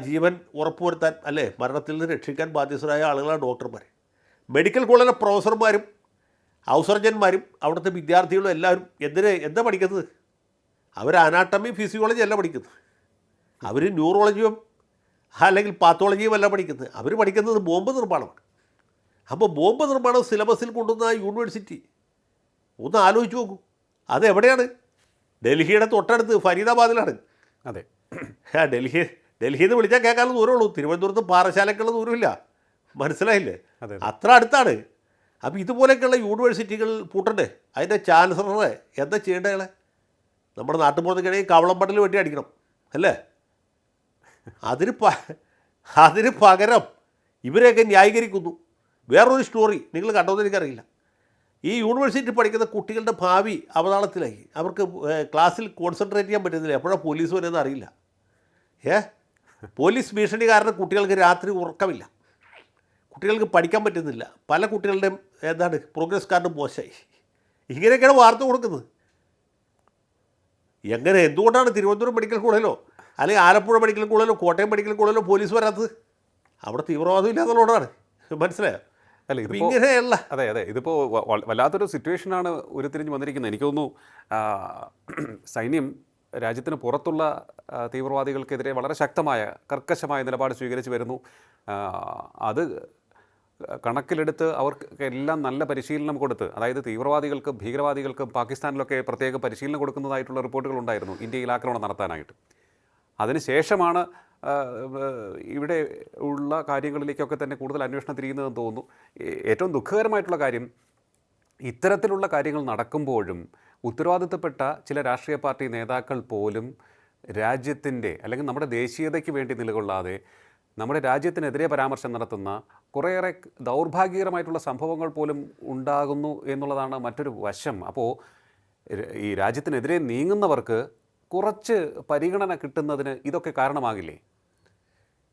ജീവൻ ഉറപ്പുവരുത്താൻ അല്ലേ മരണത്തിൽ നിന്ന് രക്ഷിക്കാൻ ബാധ്യസ്ഥരായ ആളുകളാണ് ഡോക്ടർമാർ. മെഡിക്കൽ കോളേജിലെ പ്രൊഫസർമാരും ഹൗസ് സർജന്മാരും അവിടുത്തെ വിദ്യാർത്ഥികളും എല്ലാവരും എന്താ പഠിക്കുന്നത്? അവർ അനാട്ടമി ഫിസിയോളജി അല്ല പഠിക്കുന്നത്, അവർ ന്യൂറോളജിയും അല്ലെങ്കിൽ പാത്തോളജിയും അല്ല പഠിക്കുന്നത്, അവർ പഠിക്കുന്നത് ബോംബ് നിർമ്മാണമാണ്. അപ്പോൾ ബോംബ് നിർമ്മാണം സിലബസിൽ കൊണ്ടുവന്ന യൂണിവേഴ്സിറ്റി ഒന്ന് ആലോചിച്ച് നോക്കൂ. അതെവിടെയാണ്? ഡൽഹിയുടെ തൊട്ടടുത്ത് ഫരീദാബാദിലാണ്. അതെ, ഡൽഹിയിൽ നിന്ന് വിളിച്ചാൽ കേൾക്കാനുള്ള ദൂരമുള്ളൂ, തിരുവനന്തപുരത്ത് പാറശാലക്കുള്ള ദൂരമില്ല. മനസ്സിലായില്ലേ? അതെ. അത്ര അടുത്താണ്. അപ്പോൾ ഇതുപോലെയൊക്കെയുള്ള യൂണിവേഴ്സിറ്റികൾ പൂട്ടണ്ടേ? അതിൻ്റെ ചാൻസലറെ എന്താ ചെയ്യേണ്ടത്? നമ്മുടെ നാട്ടുമ്പുറത്തേക്കാണെങ്കിൽ കവളമ്പട്ടിൽ വെട്ടി അടിക്കണം അല്ലേ? അതിന് പകരം ഇവരെയൊക്കെ ന്യായീകരിക്കുന്നു. വേറൊരു സ്റ്റോറി നിങ്ങൾ കണ്ടോന്ന് എനിക്കറിയില്ല. ഈ യൂണിവേഴ്സിറ്റി പഠിക്കുന്ന കുട്ടികളുടെ ഭാവി അവതാളത്തിലായി. അവർക്ക് ക്ലാസ്സിൽ കോൺസെൻട്രേറ്റ് ചെയ്യാൻ പറ്റുന്നില്ല. എപ്പോഴാണ് പോലീസ് വരുന്നത് അറിയില്ല. പോലീസ് ഭീഷണി കാരണം കുട്ടികൾക്ക് രാത്രി ഉറക്കമില്ല, കുട്ടികൾക്ക് പഠിക്കാൻ പറ്റുന്നില്ല. പല കുട്ടികളുടെയും പ്രോഗ്രസ് കാർഡ് മോശമായി. ഇങ്ങനെയൊക്കെയാണ് വാർത്ത കൊടുക്കുന്നത്. എന്തുകൊണ്ടാണ് തിരുവനന്തപുരം മെഡിക്കൽ കോളേജിലോ അല്ലെങ്കിൽ ആലപ്പുഴ മെഡിക്കൽ കോളേജിലോ കോട്ടയം മെഡിക്കൽ കോളേജിലോ പോലീസ് വരാത്തത്? അവിടെ തീവ്രവാദം ഇല്ലാത്തതുകൊണ്ടാണ്. മനസ്സിലായോ? അല്ല, ഇത് ഇങ്ങനെയുള്ള അതെ, ഇതിപ്പോൾ വല്ലാത്തൊരു സിറ്റുവേഷനാണ് ഉരുത്തിരിഞ്ഞ് വന്നിരിക്കുന്നത്. എനിക്ക് തോന്നുന്നു സൈന്യം രാജ്യത്തിന് പുറത്തുള്ള തീവ്രവാദികൾക്കെതിരെ വളരെ ശക്തമായ കർക്കശമായ നിലപാട് സ്വീകരിച്ച് വരുന്നു. അത് കണക്കിലെടുത്ത് അവർക്ക് എല്ലാം നല്ല പരിശീലനം കൊടുത്ത്, അതായത് തീവ്രവാദികൾക്ക് ഭീകരവാദികൾക്ക് പാകിസ്ഥാനിലൊക്കെ പ്രത്യേക പരിശീലനം കൊടുക്കുന്നതായിട്ടുള്ള റിപ്പോർട്ടുകൾ ഉണ്ടായിരുന്നു ഇന്ത്യയിൽ ആക്രമണം നടത്താനായിട്ട്. അതിനുശേഷമാണ് ഇവിടെ ഉള്ള കാര്യങ്ങളിലേക്കൊക്കെ തന്നെ കൂടുതൽ അന്വേഷണം തിരിയുന്നതെന്ന് തോന്നുന്നു. ഏറ്റവും ദുഃഖകരമായിട്ടുള്ള കാര്യം, ഇത്തരത്തിലുള്ള കാര്യങ്ങൾ നടക്കുമ്പോഴും ഉത്തരവാദിത്തപ്പെട്ട ചില രാഷ്ട്രീയ പാർട്ടി നേതാക്കൾ പോലും രാജ്യത്തിൻ്റെ അല്ലെങ്കിൽ നമ്മുടെ ദേശീയതയ്ക്ക് വേണ്ടി നിലകൊള്ളാതെ നമ്മുടെ രാജ്യത്തിനെതിരെ പരാമർശം നടത്തുന്ന കുറേയേറെ ദൗർഭാഗ്യകരമായിട്ടുള്ള സംഭവങ്ങൾ പോലും ഉണ്ടാകുന്നു എന്നുള്ളതാണ് മറ്റൊരു വശം. അപ്പോൾ ഈ രാജ്യത്തിനെതിരെ നീങ്ങുന്നവർക്ക് കുറച്ച് പരിഗണന കിട്ടുന്നതിന് ഇതൊക്കെ കാരണമാകില്ലേ?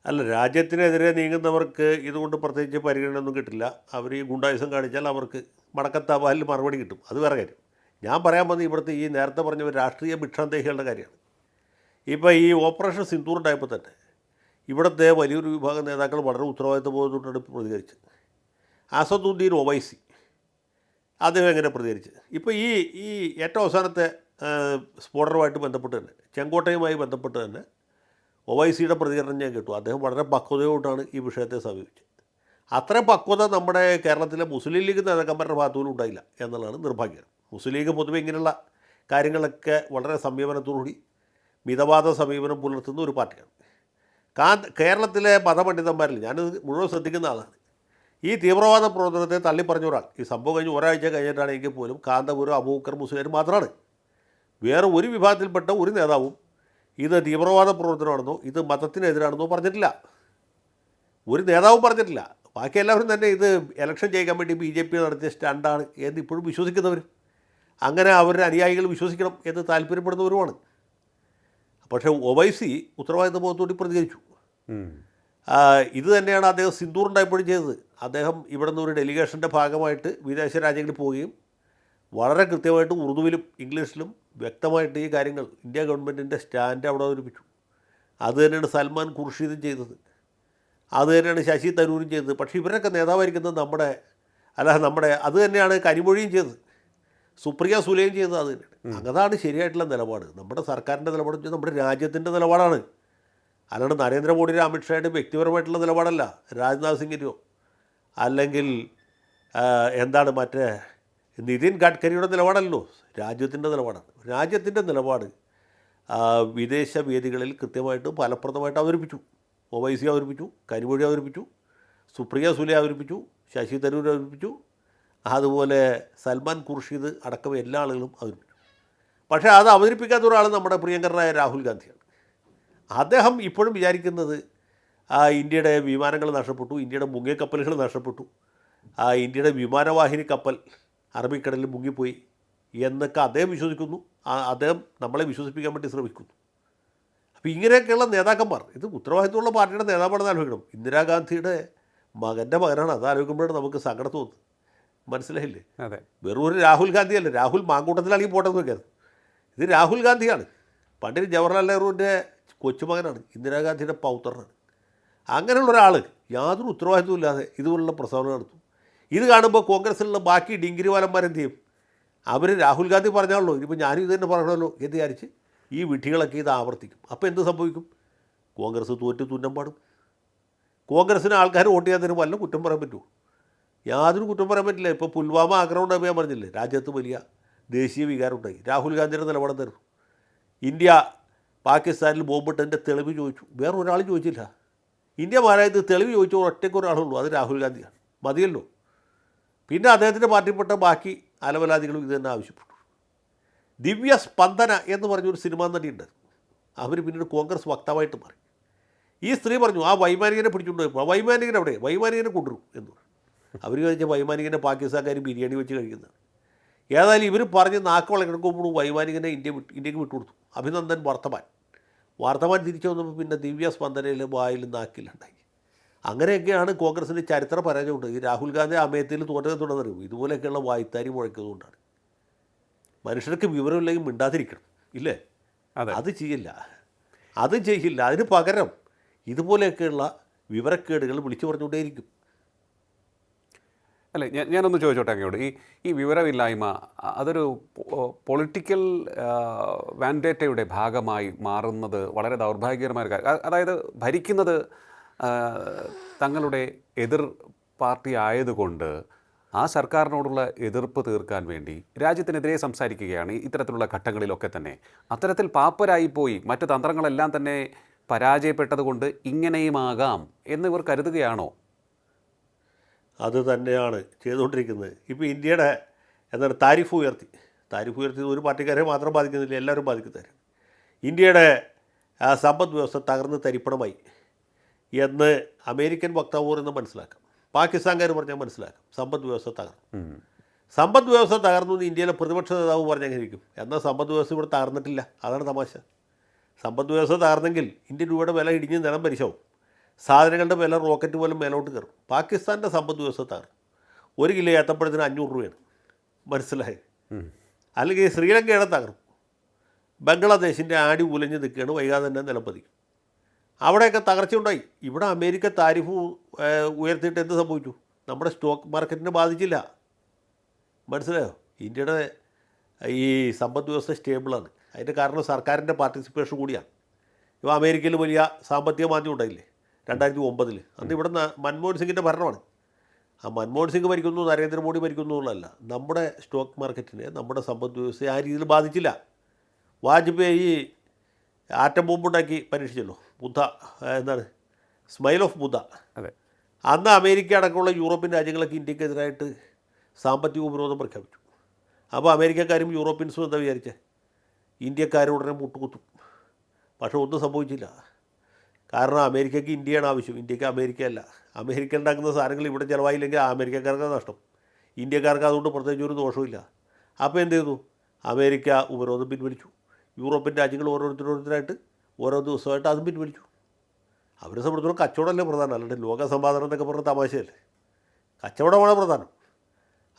അല്ല, രാജ്യത്തിനെതിരെ നീങ്ങുന്നവർക്ക് ഇതുകൊണ്ട് പ്രത്യേകിച്ച് പരിഗണനയൊന്നും കിട്ടില്ല. അവർ ഈ ഗുണ്ടായുസം കാണിച്ചാൽ അവർക്ക് മടക്കത്തപാലിൽ മറുപടി കിട്ടും. അത് വേറെ കാര്യം. ഞാൻ പറയാൻ വന്നത് ഇവിടുത്തെ ഈ നേരത്തെ പറഞ്ഞ ഒരു രാഷ്ട്രീയ ഭിക്ഷാന്തേഹികളുടെ കാര്യമാണ്. ഇപ്പോൾ ഈ ഓപ്പറേഷൻ സിന്ദൂർ ഉണ്ടായപ്പോൾ തന്നെ ഇവിടുത്തെ വലിയൊരു വിഭാഗം നേതാക്കൾ വളരെ ഉത്തരവാദിത്തബോധത്തോടെ പ്രതികരിച്ച്. അസദുദ്ദീൻ ഒവൈസി അദ്ദേഹം എങ്ങനെ പ്രതികരിച്ച്? ഇപ്പോൾ ഈ ഏറ്റവും അവസാനത്തെ സ്ഫോടനവുമായിട്ട് ബന്ധപ്പെട്ട് തന്നെ, ചെങ്കോട്ടയുമായി ബന്ധപ്പെട്ട് തന്നെ ഒവൈസിയുടെ പ്രതികരണം ഞാൻ കേട്ടു. അദ്ദേഹം വളരെ പക്വതയോടാണ് ഈ വിഷയത്തെ സമീപിച്ചത്. അത്രയും പക്വത നമ്മുടെ കേരളത്തിലെ മുസ്ലിം ലീഗ് നേതാക്കന്മാരുടെ ഭാഗത്തുപോലും ഉണ്ടായില്ല എന്നുള്ളതാണ് നിർഭാഗ്യം. മുസ്ലിം ലീഗ് പൊതുവെ ഇങ്ങനെയുള്ള കാര്യങ്ങളൊക്കെ വളരെ സംയമനത്തോടുകൂടി മിതവാദ സമീപനം പുലർത്തുന്ന ഒരു പാർട്ടിയാണ്. കേരളത്തിലെ മതപണ്ഡിതന്മാരിൽ ഞാനിത് മുഴുവൻ ശ്രദ്ധിക്കുന്ന ആളാണ്. ഈ തീവ്രവാദ പ്രവർത്തനത്തെ തള്ളിപ്പറഞ്ഞ ഒരാൾ, ഈ സംഭവം കഴിഞ്ഞ് ഒരാഴ്ച കഴിഞ്ഞിട്ടാണെങ്കിൽ പോലും കാന്തപുരം അബൂബക്കർ മുസ്ലിയാർ മാത്രമാണ്. വേറെ ഒരു വിഭാഗത്തിൽപ്പെട്ട ഒരു നേതാവും ഇത് തീവ്രവാദ പ്രവർത്തനമാണെന്നോ ഇത് മതത്തിനെതിരാണെന്നോ പറഞ്ഞിട്ടില്ല. ഒരു നേതാവും പറഞ്ഞിട്ടില്ല. ബാക്കി എല്ലാവരും തന്നെ ഇത് ഇലക്ഷൻ ജയിക്കാൻ വേണ്ടി BJP നടത്തിയ സ്റ്റാൻഡാണ് എന്ന് ഇപ്പോഴും വിശ്വസിക്കുന്നവരും അങ്ങനെ അവരുടെ അനുയായികൾ വിശ്വസിക്കണം എന്ന് താല്പര്യപ്പെടുന്നവരുമാണ്. പക്ഷേ ഒവൈസി ഉത്തരവാദിത്ത ബോധത്തോടെ പ്രതികരിച്ചു. ഇത് തന്നെയാണ് അദ്ദേഹം സിന്ദൂർ ഉണ്ടായപ്പോഴും ചെയ്തത്. അദ്ദേഹം ഇവിടെ നിന്ന് ഒരു ഡെലിഗേഷൻ്റെ ഭാഗമായിട്ട് വിദേശ രാജ്യങ്ങളിൽ പോവുകയും വളരെ കൃത്യമായിട്ട് ഉറുദുവിലും ഇംഗ്ലീഷിലും വ്യക്തമായിട്ട് ഈ കാര്യങ്ങൾ ഇന്ത്യ ഗവൺമെൻറ്റിൻ്റെ സ്റ്റാൻഡ് അവിടെ അവതരിപ്പിച്ചു. അത് തന്നെയാണ് സൽമാൻ ഖുർഷീദും ചെയ്തത്, അത് തന്നെയാണ് ശശി തരൂരും ചെയ്തത്. പക്ഷേ ഇവരൊക്കെ നേതാവായിരിക്കുന്നത് നമ്മുടെ അത് തന്നെയാണ് കനിമൊഴിയും ചെയ്തത്, സുപ്രിയ സുലെയും ചെയ്തത് അത് തന്നെയാണ്. അതാണ് ശരിയായിട്ടുള്ള നിലപാട്. നമ്മുടെ സർക്കാരിൻ്റെ നിലപാട് നമ്മുടെ രാജ്യത്തിൻ്റെ നിലപാടാണ്. അല്ലാണ്ട് നരേന്ദ്രമോദിയുടെ അമിത്ഷായുടെ വ്യക്തിപരമായിട്ടുള്ള നിലപാടല്ല, രാജ്നാഥ് സിംഗിൻ്റെയോ അല്ലെങ്കിൽ മറ്റേ നിതിൻ ഗഡ്കരിയുടെ നിലപാടല്ലോ, രാജ്യത്തിൻ്റെ നിലപാടാണ്. രാജ്യത്തിൻ്റെ നിലപാട് വിദേശ വേദികളിൽ കൃത്യമായിട്ട് ഫലപ്രദമായിട്ട് അവതരിപ്പിച്ചു. ഒവൈസി അവതരിപ്പിച്ചു, കനിമൊഴി അവതരിപ്പിച്ചു, സുപ്രിയ സുലെ അവതരിപ്പിച്ചു, ശശി തരൂർ അവതരിപ്പിച്ചു, അതുപോലെ സൽമാൻ ഖുർഷീദ് അടക്കം എല്ലാ ആളുകളും അവതരിപ്പിച്ചു. പക്ഷേ അത് അവതരിപ്പിക്കാത്ത ഒരാൾ നമ്മുടെ പ്രിയങ്കരനായ രാഹുൽ ഗാന്ധിയാണ്. അദ്ദേഹം ഇപ്പോഴും വിചാരിക്കുന്നത് ഇന്ത്യയുടെ വിമാനങ്ങൾ നഷ്ടപ്പെട്ടു, ഇന്ത്യയുടെ മുങ്ങിക്കപ്പലുകൾ നഷ്ടപ്പെട്ടു, ഇന്ത്യയുടെ വിമാനവാഹിനി കപ്പൽ അറബിക്കടലിൽ മുങ്ങിപ്പോയി എന്നൊക്കെ അദ്ദേഹം വിശ്വസിക്കുന്നു. അദ്ദേഹം നമ്മളെ വിശ്വസിപ്പിക്കാൻ വേണ്ടി ശ്രമിക്കുന്നു. അപ്പോൾ ഇങ്ങനെയൊക്കെയുള്ള നേതാക്കന്മാർ, ഇത് ഉത്തരവാദിത്തമുള്ള പാർട്ടിയുടെ നേതാവാണെന്ന് ആലോചിക്കണം. ഇന്ദിരാഗാന്ധിയുടെ മകൻ്റെ മകനാണ്. അത് ആലോചിക്കുമ്പോഴാണ് നമുക്ക് സങ്കടം തോന്നുന്നത്. മനസ്സിലായില്ലേ? അതെ, വെറും ഒരു രാഹുൽ ഗാന്ധിയല്ല. രാഹുൽ മാങ്കൂട്ടത്തിലാണെങ്കിൽ പോട്ടെന്ന് നോക്കിയത്. ഇത് രാഹുൽ ഗാന്ധിയാണ്. പണ്ഡിറ്റ് ജവഹർലാൽ നെഹ്റുവിൻ്റെ കൊച്ചുമകനാണ്, ഇന്ദിരാഗാന്ധിയുടെ പൗത്രനാണ്. അങ്ങനെയുള്ള ഒരാൾ യാതൊരു ഉത്തരവാദിത്വവും ഇല്ലാതെ ഇതുപോലുള്ള പ്രസ്താവന നടത്തും. ഇത് കാണുമ്പോൾ കോൺഗ്രസ്സിലുള്ള ബാക്കി ഡിങ്കിരിവാലന്മാരെന്ത് ചെയ്യും? അവർ രാഹുൽ ഗാന്ധി പറഞ്ഞാണല്ലോ, ഇനിയിപ്പോൾ ഞാനും ഇത് തന്നെ പറയണമല്ലോ എന്ന് വിചാരിച്ച് ഈ വിഡ്ഢികളൊക്കെ ഇത് ആവർത്തിക്കും. അപ്പോൾ എന്ത് സംഭവിക്കും? കോൺഗ്രസ് തോറ്റ് തുന്നം പാടും. കോൺഗ്രസ്സിന് ആൾക്കാർ വോട്ട് ചെയ്യാൻ വല്ല കുറ്റം പറയാൻ പറ്റുമോ? യാതൊരു കുറ്റം പറയാൻ പറ്റില്ല. ഇപ്പോൾ പുൽവാമ ആക്രമണം ഉണ്ടായി, ഞാൻ പറഞ്ഞില്ലേ, രാജ്യത്ത് വലിയ ദേശീയ വികാരം ഉണ്ടായി. രാഹുൽ ഗാന്ധിയുടെ നിലപാടെന്തായിരുന്നു? ഇന്ത്യ പാകിസ്ഥാനിൽ ബോംബിട്ടതിൻ്റെ തെളിവ് ചോദിച്ചു. വേറെ ഒരാൾ ചോദിച്ചില്ല. ഇന്ത്യ മാരായത് തെളിവ് ചോദിച്ച ഒറ്റയ്ക്ക് ഒരാളുള്ളൂ, അത് രാഹുൽ ഗാന്ധിയാണ്. മതിയല്ലോ. പിന്നെ അദ്ദേഹത്തിൻ്റെ പാർട്ടിപ്പെട്ട ബാക്കി അലവലാദികളും ഇത് തന്നെ ആവശ്യപ്പെട്ടു. ദിവ്യ സ്പന്ദന എന്ന് പറഞ്ഞൊരു സിനിമാ നടിയുണ്ട്. അവർ പിന്നീട് കോൺഗ്രസ് വക്താവായിട്ട് മാറി. ഈ സ്ത്രീ പറഞ്ഞു, ആ വൈമാനികനെ പിടിച്ചുകൊണ്ട് പോയപ്പോൾ വൈമാനികൻ എവിടെ? വൈമാനികനെ കൊണ്ടുവരും എന്ന് പറഞ്ഞു. അവർ കഴിച്ച വൈമാനികനെ പാകിസ്ഥാൻകാർ ബിരിയാണി വെച്ച് കഴിക്കുന്നതാണ്. ഏതായാലും ഇവർ പറഞ്ഞ് നാക്ക് വളർക്കുമ്പോൾ വൈമാനികനെ ഇന്ത്യക്ക് വിട്ടുകൊടുത്തു. അഭിനന്ദൻ വർത്തമാൻ തിരിച്ചു വന്നപ്പോൾ പിന്നെ ദിവ്യ സ്പന്ദനയിൽ വായിൽ നാക്കിലുണ്ടായി. അങ്ങനെയൊക്കെയാണ് കോൺഗ്രസിൻ്റെ ചരിത്ര പരാജയമുണ്ട്. ഈ രാഹുൽ ഗാന്ധി അമേത്തിൽ തോറ്റത് തുടർന്നറിയും ഇതുപോലെയൊക്കെയുള്ള വായ്ത്താരി മുഴക്കുന്നതുകൊണ്ടാണ്. മനുഷ്യർക്ക് വിവരമില്ലെങ്കിൽ മിണ്ടാതിരിക്കണം, ഇല്ലേ? അത് ചെയ്യില്ല. അതിന് പകരം ഇതുപോലെയൊക്കെയുള്ള വിവരക്കേടുകൾ വിളിച്ചു പറഞ്ഞുകൊണ്ടേയിരിക്കും. അല്ലേ, ഞാനൊന്ന് ചോദിച്ചോട്ടെ അങ്ങോട്ട്, ഈ വിവരമില്ലായ്മ അതൊരു പൊളിറ്റിക്കൽ വാൻഡേറ്റയുടെ ഭാഗമായി മാറുന്നത് വളരെ ദൗർഭാഗ്യകരമായ കാര്യം. അതായത് ഭരിക്കുന്നത് തങ്ങളുടെ എതിർ പാർട്ടി ആയതുകൊണ്ട് ആ സർക്കാരിനോടുള്ള എതിർപ്പ് തീർക്കാൻ വേണ്ടി രാജ്യത്തിനെതിരെ സംസാരിക്കുകയാണ് ഇത്തരത്തിലുള്ള ഘട്ടങ്ങളിലൊക്കെ തന്നെ. അത്തരത്തിൽ പാപ്പരായിപ്പോയി മറ്റു തന്ത്രങ്ങളെല്ലാം തന്നെ പരാജയപ്പെട്ടതുകൊണ്ട് ഇങ്ങനെയുമാകാം എന്ന് ഇവർ കരുതുകയാണോ? അത് തന്നെയാണ് ചെയ്തുകൊണ്ടിരിക്കുന്നത്. ഇപ്പോൾ ഇന്ത്യയുടെ താരിഫ് ഉയർത്തിയത് ഒരു പാർട്ടിക്കാരെ മാത്രം ബാധിക്കുന്നില്ല, എല്ലാവരും ബാധിക്കുന്നവർ. ഇന്ത്യയുടെ സമ്പദ് വ്യവസ്ഥ തകർന്ന് തരിപ്പണമായി എന്ന് അമേരിക്കൻ വക്താവ് എന്ന് മനസ്സിലാക്കാം, പാകിസ്ഥാൻകാർ പറഞ്ഞാൽ മനസ്സിലാക്കാം. സമ്പദ് വ്യവസ്ഥ തകർന്നു എന്ന് ഇന്ത്യയിലെ പ്രതിപക്ഷ നേതാവ് പറഞ്ഞെങ്ങനെയിരിക്കും? എന്നാൽ സമ്പദ് വ്യവസ്ഥ ഇവിടെ തകർന്നിട്ടില്ല. അതാണ് തമാശ. സമ്പദ് വ്യവസ്ഥ തകർന്നെങ്കിൽ ഇന്ത്യൻ രൂപയുടെ വില ഇടിഞ്ഞ് നിലം പരിശാവും, സാധനങ്ങളുടെ വില റോക്കറ്റ് പോലും മേലോട്ട് കയറും. പാകിസ്ഥാൻ്റെ സമ്പദ് വ്യവസ്ഥ തകർന്നു. 1 കിലോ ഏത്തപ്പഴത്തിന് 500 രൂപയാണ്, മനസ്സിലായി? അല്ലെങ്കിൽ ശ്രീലങ്കയുടെ തകർന്നു, ബംഗ്ലാദേശിൻ്റെ ആടി ഉലഞ്ഞ് നിൽക്കുകയാണ്, വൈകാതെ തന്നെ നിലംപതിക്കും. അവിടെയൊക്കെ തകർച്ചയുണ്ടായി. ഇവിടെ അമേരിക്ക താരിഫ് ഉയർത്തിയിട്ട് എന്ത് സംഭവിച്ചു? നമ്മുടെ സ്റ്റോക്ക് മാർക്കറ്റിനെ ബാധിച്ചില്ല, മനസ്സിലായോ? ഇന്ത്യയുടെ ഈ സമ്പദ് വ്യവസ്ഥ സ്റ്റേബിളാണ്. അതിൻ്റെ കാരണം സർക്കാരിൻ്റെ പാർട്ടിസിപ്പേഷൻ കൂടിയാണ്. ഇപ്പോൾ അമേരിക്കയിൽ വലിയ സാമ്പത്തിക മാന്ദ്യം ഉണ്ടായില്ലേ 2009. അന്ന് ഇവിടെ മൻമോഹൻ സിംഗിൻ്റെ ഭരണമാണ്. ആ മൻമോഹൻ സിംഗ് ഭരിക്കുന്നു, നരേന്ദ്രമോദി ഭരിക്കുന്നു എന്നുള്ളതല്ല, നമ്മുടെ സ്റ്റോക്ക് മാർക്കറ്റിനെ, നമ്മുടെ സമ്പദ് വ്യവസ്ഥയെ ആ രീതിയിൽ ബാധിച്ചില്ല. വാജ്പേയി ആറ്റം ബോംബുണ്ടാക്കി പരീക്ഷിച്ചല്ലോ, സ്മൈൽ ഓഫ് ബുദ്ധ. അതെ, അന്ന് അമേരിക്ക അടക്കമുള്ള യൂറോപ്യൻ രാജ്യങ്ങളൊക്കെ ഇന്ത്യക്കെതിരായിട്ട് സാമ്പത്തിക ഉപരോധം പ്രഖ്യാപിച്ചു. അപ്പോൾ അമേരിക്കക്കാരും യൂറോപ്യൻസും എന്താ വിചാരിച്ചത്? ഇന്ത്യക്കാരുടനെ മുട്ടുകുത്തും. പക്ഷേ ഒന്നും സംഭവിച്ചില്ല. കാരണം അമേരിക്കയ്ക്ക് ഇന്ത്യയാണ് ആവശ്യം, ഇന്ത്യക്ക് അമേരിക്ക അല്ല. അമേരിക്ക ഉണ്ടാക്കുന്ന സാധനങ്ങൾ ഇവിടെ ചിലവായില്ലെങ്കിൽ അമേരിക്കക്കാർക്ക് നഷ്ടം, ഇന്ത്യക്കാർക്ക് അതുകൊണ്ട് പ്രത്യേകിച്ച് ഒരു ദോഷമില്ല. അപ്പോൾ എന്ത് ചെയ്തു? അമേരിക്ക ഉപരോധം പിൻവലിച്ചു. യൂറോപ്യൻ രാജ്യങ്ങൾ ഓരോരുത്തരായിട്ട് ഓരോ ദിവസമായിട്ട് അതും പിൻവലിച്ചു. അവരെ സംബന്ധിച്ചിടത്തോളം കച്ചവടമല്ലേ പ്രധാനം, അല്ലാണ്ട് ലോക സമ്പാദനം എന്നൊക്കെ പറഞ്ഞ തമാശയല്ലേ. കച്ചവടമാണ് പ്രധാനം.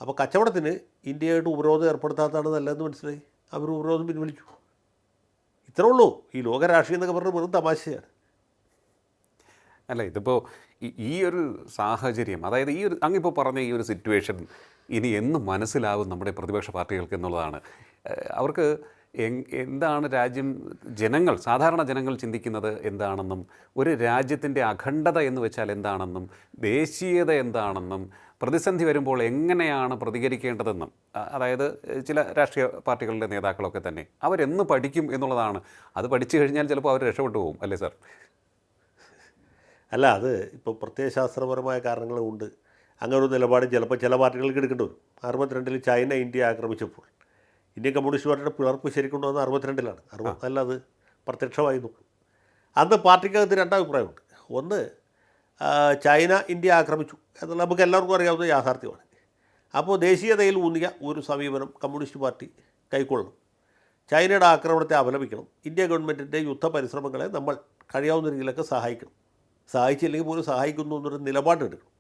അപ്പോൾ കച്ചവടത്തിന് ഇന്ത്യയായിട്ട് ഉപരോധം ഏർപ്പെടുത്താത്തതാണ് നല്ലതെന്ന് മനസ്സിലായി. അവർ ഉപരോധം പിൻവലിച്ചു. ഇത്രേ ഉള്ളൂ. ഈ ലോക രാഷ്ട്രീയം എന്നൊക്കെ പറഞ്ഞാൽ വെറും തമാശയാണ്. അല്ല, ഇതിപ്പോൾ ഈ ഒരു സാഹചര്യം, അതായത് അങ്ങിപ്പോൾ പറഞ്ഞ ഈ ഒരു സിറ്റുവേഷൻ ഇനി എന്ന് മനസ്സിലാവും നമ്മുടെ പ്രതിപക്ഷ പാർട്ടികൾക്ക് എന്നുള്ളതാണ്. അവർക്ക് എന്താണ് സാധാരണ ജനങ്ങൾ ചിന്തിക്കുന്നത് എന്താണെന്നും, ഒരു രാജ്യത്തിൻ്റെ അഖണ്ഡത എന്ന് വെച്ചാൽ എന്താണെന്നും, ദേശീയത എന്താണെന്നും, പ്രതിസന്ധി വരുമ്പോൾ എങ്ങനെയാണ് പ്രതികരിക്കേണ്ടതെന്നും, അതായത് ചില രാഷ്ട്രീയ പാർട്ടികളുടെ നേതാക്കളൊക്കെ തന്നെ അവരെന്ന് പഠിക്കും എന്നുള്ളതാണ്. അത് പഠിച്ചു കഴിഞ്ഞാൽ ചിലപ്പോൾ അവർ രക്ഷപ്പെട്ടു പോകും, അല്ലേ സാർ? അല്ല, അത് ഇപ്പോൾ പ്രത്യയശാസ്ത്രപരമായ കാരണങ്ങളുണ്ട്. അങ്ങനെ ഒരു നിലപാട് ചിലപ്പോൾ ചില പാർട്ടികൾക്ക് എടുക്കേണ്ടി വരും. 62 ചൈന ഇന്ത്യ ആക്രമിച്ചപ്പോൾ ഇന്ത്യൻ കമ്മ്യൂണിസ്റ്റ് പാർട്ടിയുടെ പിളർപ്പ് ശരിക്കുണ്ടോ എന്ന് 62 64 അത് പ്രത്യക്ഷമായിരുന്നു. അന്ന് പാർട്ടിക്കകത്ത് 2 അഭിപ്രായമുണ്ട്. ഒന്ന്, ചൈന ഇന്ത്യ ആക്രമിച്ചു എന്നുള്ള നമുക്ക് എല്ലാവർക്കും അറിയാവുന്ന യാഥാർത്ഥ്യമാണ്. അപ്പോൾ ദേശീയതയിൽ ഊന്നിയ ഒരു സമീപനം കമ്മ്യൂണിസ്റ്റ് പാർട്ടി കൈക്കൊള്ളണം. ചൈനയുടെ ആക്രമണത്തെ അപലപിക്കണം. ഇന്ത്യ ഗവൺമെൻറ്റിൻ്റെ യുദ്ധ പരിശ്രമങ്ങളെ നമ്മൾ കഴിയാവുന്ന രീതിയിലൊക്കെ സഹായിക്കണം. സഹായിച്ചില്ലെങ്കിൽ പോലും സഹായിക്കുന്നു എന്നൊരു നിലപാടെടുക്കണം.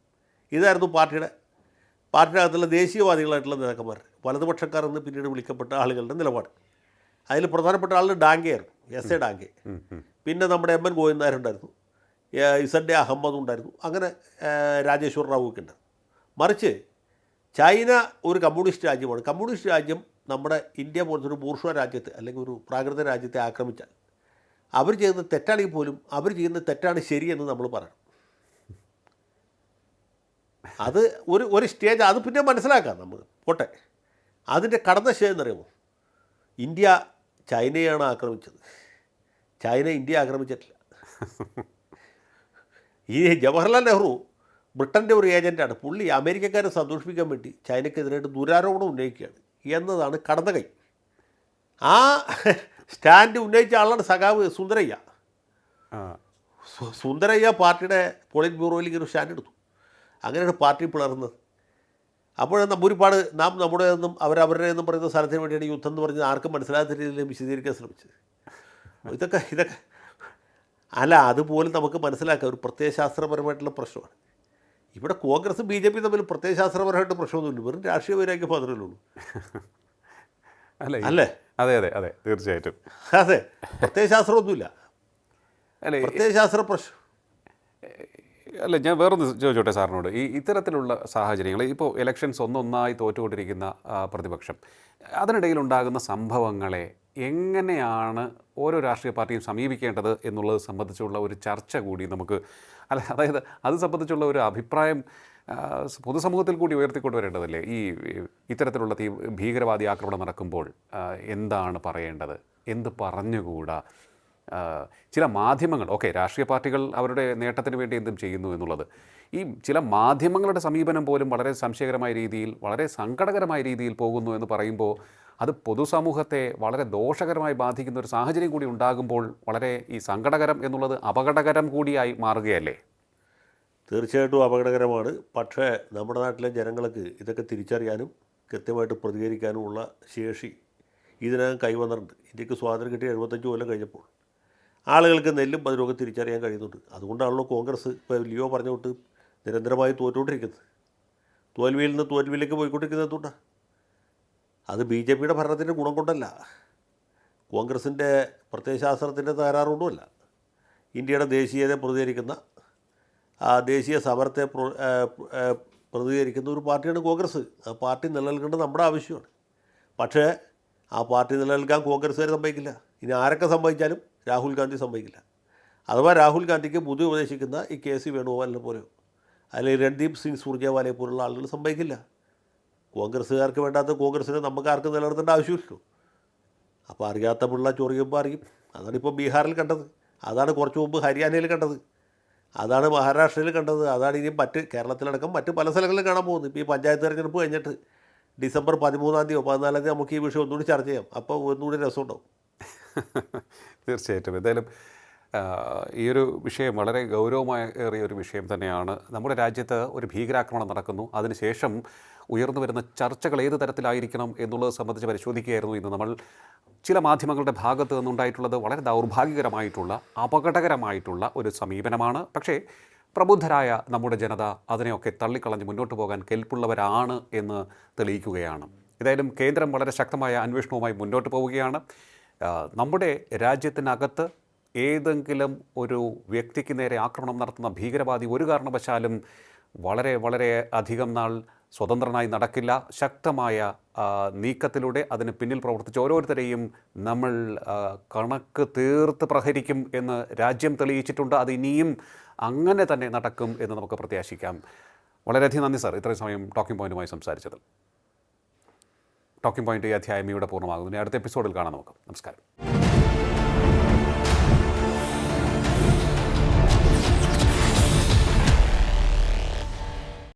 ഇതായിരുന്നു പാർട്ടിയുടെ അകത്തുള്ള ദേശീയവാദികളായിട്ടുള്ള നേതാക്കന്മാർ, വലതുപക്ഷക്കാർ എന്ന് പിന്നീട് വിളിക്കപ്പെട്ട ആളുകളുടെ നിലപാട്. അതിൽ പ്രധാനപ്പെട്ട ആൾ ഡാങ്കെയായിരുന്നു, എസ് എ ഡാങ്കെ. പിന്നെ നമ്മുടെ എം എൻ ഗോവിന്ദാരുണ്ടായിരുന്നു, ഇസഡ് അഹമ്മദ് ഉണ്ടായിരുന്നു, അങ്ങനെ രാജേശ്വർ റാവു ഒക്കെ ഉണ്ടായിരുന്നു. മറിച്ച് ചൈന ഒരു കമ്മ്യൂണിസ്റ്റ് രാജ്യമാണ്. കമ്മ്യൂണിസ്റ്റ് രാജ്യം നമ്മുടെ ഇന്ത്യ പോലത്തെ ഒരു ബൂർഷ്വ രാജ്യത്തെ അല്ലെങ്കിൽ ഒരു പ്രാകൃത രാജ്യത്തെ ആക്രമിച്ചാൽ അവർ ചെയ്യുന്നത് തെറ്റാണെങ്കിൽ പോലും അവർ ചെയ്യുന്നത് തെറ്റാണ് ശരിയെന്ന് നമ്മൾ പറയണം. അത് ഒരു സ്റ്റേജ്, അത് പിന്നെ മനസ്സിലാക്കാം നമ്മൾ പോട്ടെ. അതിൻ്റെ കടന്ന സ്റ്റേജ് എന്നറിയുമോ? ഇന്ത്യ ചൈനയാണ് ആക്രമിച്ചത്, ചൈന ഇന്ത്യ ആക്രമിച്ചിട്ടില്ല. ഈ ജവഹർലാൽ നെഹ്റു ബ്രിട്ടൻ്റെ ഒരു ഏജൻറ്റാണ്. പുള്ളി അമേരിക്കക്കാരെ സന്തോഷിപ്പിക്കാൻ വേണ്ടി ചൈനയ്ക്കെതിരായിട്ട് ദുരാരോപണം ഉന്നയിക്കുകയാണ് എന്നതാണ് കടന്ന കൈ. ആ സ്റ്റാൻഡ് ഉന്നയിച്ച ആളാണ് സഖാവ് സുന്ദരയ്യ. സുന്ദരയ്യ പാർട്ടിയുടെ പോളിറ്റ് ബ്യൂറോയിലേക്ക് ഒരു സ്റ്റാൻഡ് എടുത്തു. അങ്ങനെയാണ് പാർട്ടി പിളർന്നത്. അപ്പോഴാണ് നമ്പൂരിപ്പാട് നാം നമ്മുടെ നിന്നും അവരവരുടെ നിന്നും പറയുന്ന സ്ഥലത്തിന് വേണ്ടിയാണ് യുദ്ധം എന്ന് പറഞ്ഞ് ആർക്കും മനസ്സിലാത്ത രീതിയിൽ വിശദീകരിക്കാൻ ശ്രമിച്ചത്. ഇതൊക്കെ അല്ല, അതുപോലും നമുക്ക് മനസ്സിലാക്കാം ഒരു പ്രത്യയശാസ്ത്രപരമായിട്ടുള്ള പ്രശ്നമാണ്. ഇവിടെ കോൺഗ്രസും ബി ജെ പി തമ്മിൽ പ്രത്യയശാസ്ത്രപരമായിട്ട് പ്രശ്നമൊന്നുമില്ല, വെറും രാഷ്ട്രീയ വൈരാഗ്യം മാത്രമേ ഉള്ളൂ. അല്ലേ? അതെ അതെ അതെ, തീർച്ചയായിട്ടും. അതെ, പ്രത്യയശാസ്ത്രമൊന്നുമില്ല, അല്ലേ? പ്രത്യയശാസ്ത്ര പ്രശ്നം അല്ല, ഞാൻ വേറൊന്ന് ചോദിച്ചോട്ടെ സാറിനോട്. ഇത്തരത്തിലുള്ള സാഹചര്യങ്ങൾ, ഇപ്പോൾ ഇലക്ഷൻസ് ഒന്നൊന്നായി തോറ്റുകൊണ്ടിരിക്കുന്ന പ്രതിപക്ഷം, അതിനിടയിലുണ്ടാകുന്ന സംഭവങ്ങളെ എങ്ങനെയാണ് ഓരോ രാഷ്ട്രീയ പാർട്ടിയും സമീപിക്കേണ്ടത് എന്നുള്ളത് സംബന്ധിച്ചുള്ള ഒരു ചർച്ച കൂടി നമുക്ക്, അതായത് അത് സംബന്ധിച്ചുള്ള ഒരു അഭിപ്രായം പൊതുസമൂഹത്തിൽ കൂടി ഉയർത്തിക്കൊണ്ടുവരേണ്ടതല്ലേ? ഇത്തരത്തിലുള്ള ഭീകരവാദി ആക്രമണം നടക്കുമ്പോൾ എന്താണ് പറയേണ്ടത്, എന്ത് പറഞ്ഞുകൂടാ? ചില മാധ്യമങ്ങൾ, ഓക്കെ, രാഷ്ട്രീയ പാർട്ടികൾ അവരുടെ നേട്ടത്തിന് വേണ്ടി എന്തും ചെയ്യുന്നു എന്നുള്ളത്, ഈ ചില മാധ്യമങ്ങളുടെ സമീപനം പോലും വളരെ സംശയകരമായ രീതിയിൽ, വളരെ സങ്കടകരമായ രീതിയിൽ പോകുന്നു എന്ന് പറയുമ്പോൾ അത് പൊതുസമൂഹത്തെ വളരെ ദോഷകരമായി ബാധിക്കുന്ന ഒരു സാഹചര്യം കൂടി ഉണ്ടാകുമ്പോൾ വളരെ ഈ സങ്കടകരം എന്നുള്ളത് അപകടകരം കൂടിയായി മാറുകയല്ലേ? തീർച്ചയായിട്ടും അപകടകരമാണ്. പക്ഷേ നമ്മുടെ നാട്ടിലെ ജനങ്ങൾക്ക് ഇതൊക്കെ തിരിച്ചറിയാനും കൃത്യമായിട്ട് പ്രതികരിക്കാനുമുള്ള ശേഷി ഇതിനകം കൈവന്നിട്ടുണ്ട്. ഇന്ത്യക്ക് സ്വാതന്ത്ര്യം കിട്ടിയ 75 കൊല്ലം കഴിഞ്ഞപ്പോൾ ആളുകൾക്ക് നെല്ലും പതിരൊക്കെ തിരിച്ചറിയാൻ കഴിയുന്നുണ്ട്. അതുകൊണ്ടാണല്ലോ കോൺഗ്രസ് ഇപ്പോൾ ലിയോ പറഞ്ഞ തൊട്ട് നിരന്തരമായി തോറ്റുകൊണ്ടിരിക്കുന്നത്. തോൽവിയിൽ നിന്ന് തോൽവിയിലേക്ക് പോയിക്കൊണ്ടിരിക്കുന്നത് എന്തുകൊണ്ടാണ്? അത് ബി ജെ പിയുടെ ഭരണത്തിൻ്റെ ഗുണം കൊണ്ടല്ല, കോൺഗ്രസിൻ്റെ പ്രത്യയശാസ്ത്രത്തിൻ്റെ തകരാറുകൊണ്ടുമല്ല. ഇന്ത്യയുടെ ദേശീയതയെ പ്രതികരിക്കുന്ന, ആ ദേശീയ സമരത്തെ പ്രതികരിക്കുന്ന ഒരു പാർട്ടിയാണ് കോൺഗ്രസ്. ആ പാർട്ടി നിലനിൽക്കേണ്ടത് നമ്മുടെ ആവശ്യമാണ്. പക്ഷേ ആ പാർട്ടി നിലനിൽക്കാൻ കോൺഗ്രസ്സുകാർ സമ്മതിക്കില്ല. ഇനി ആരൊക്കെ സമ്മതിച്ചാലും രാഹുൽ ഗാന്ധി സമ്മതിക്കില്ല. അഥവാ രാഹുൽ ഗാന്ധിക്ക് ബുദ്ധി ഉപദേശിക്കുന്ന ഈ കെ സി വേണുഗോപാലിനെ പോലെയോ അല്ലെങ്കിൽ രൺദീപ് സിംഗ് സുർജേവാലയെ പോലുള്ള ആളുകൾ സമ്മതിക്കില്ല. കോൺഗ്രസ്സുകാർക്ക് വേണ്ടാത്ത കോൺഗ്രസ്സിനെ നമുക്ക് ആർക്കും നിലനിർത്തേണ്ട ആവശ്യമില്ലല്ലോ. അപ്പോൾ അറിയാത്ത പിള്ള ചൊറിയുമ്പോൾ അറിയും. അതാണിപ്പോൾ ബീഹാറിൽ കണ്ടത്, അതാണ് കുറച്ച് മുമ്പ് ഹരിയാനയിൽ കണ്ടത്, അതാണ് മഹാരാഷ്ട്രയിൽ കണ്ടത്, അതാണ് ഇനി മറ്റ് കേരളത്തിലടക്കം മറ്റ് പല സ്ഥലങ്ങളിലും കാണാൻ പോകുന്നത്. ഇപ്പോൾ ഈ പഞ്ചായത്ത് തെരഞ്ഞെടുപ്പ് കഴിഞ്ഞിട്ട് ഡിസംബർ 13-ം 14-ം നമുക്ക് ഈ വിഷയം ഒന്നുകൂടി ചർച്ച ചെയ്യാം. അപ്പോൾ ഒന്നുകൂടി രസമുണ്ടാവും. തീർച്ചയായിട്ടും. എന്തായാലും ഈ ഒരു വിഷയം വളരെ ഗൗരവമേറിയ ഒരു വിഷയം തന്നെയാണ്. നമ്മുടെ രാജ്യത്ത് ഒരു ഭീകരാക്രമണം നടക്കുന്നു, അതിനുശേഷം ഉയർന്നു വരുന്ന ചർച്ചകൾ ഏത് തരത്തിലായിരിക്കണം എന്നുള്ളത് സംബന്ധിച്ച് പരിശോധിക്കുകയായിരുന്നു ഇന്ന് നമ്മൾ. ചില മാധ്യമങ്ങളുടെ ഭാഗത്ത് നിന്നുണ്ടായിട്ടുള്ളത് വളരെ ദൗർഭാഗ്യകരമായിട്ടുള്ള, അപകടകരമായിട്ടുള്ള ഒരു സമീപനമാണ്. പക്ഷേ പ്രബുദ്ധരായ നമ്മുടെ ജനത അതിനെയൊക്കെ തള്ളിക്കളഞ്ഞ് മുന്നോട്ട് പോകാൻ കെൽപ്പുള്ളവരാണ് എന്ന് തെളിയിക്കുകയാണ്. ഏതായാലും കേന്ദ്രം വളരെ ശക്തമായ അന്വേഷണവുമായി മുന്നോട്ട് പോവുകയാണ്. നമ്മുടെ രാജ്യത്തിനകത്ത് ഏതെങ്കിലും ഒരു വ്യക്തിക്ക് നേരെ ആക്രമണം നടത്തുന്ന ഭീകരവാദി ഒരു കാരണവശാലും വളരെ വളരെ അധികം നാൾ സ്വതന്ത്രനായി നടക്കില്ല. ശക്തമായ നീക്കത്തിലൂടെ അതിന് പിന്നിൽ പ്രവർത്തിച്ച ഓരോരുത്തരെയും നമ്മൾ കണക്ക് തീർത്ത് പ്രഹരിക്കും എന്ന് രാജ്യം തെളിയിച്ചിട്ടുണ്ട്. അത് ഇനിയും അങ്ങനെ തന്നെ നടക്കും എന്ന് നമുക്ക് പ്രത്യാശിക്കാം. വളരെയധികം നന്ദി സാർ, ഇത്രയും സമയം ടോക്കിംഗ് പോയിൻറ്റുമായി സംസാരിച്ചത്. ടോക്കിംഗ് പോയിൻറ്റ് ഈ അധ്യായം ഇവിടെ പൂർണ്ണമാകുന്നു. അടുത്ത എപ്പിസോഡിൽ കാണാം നമുക്ക്. നമസ്കാരം.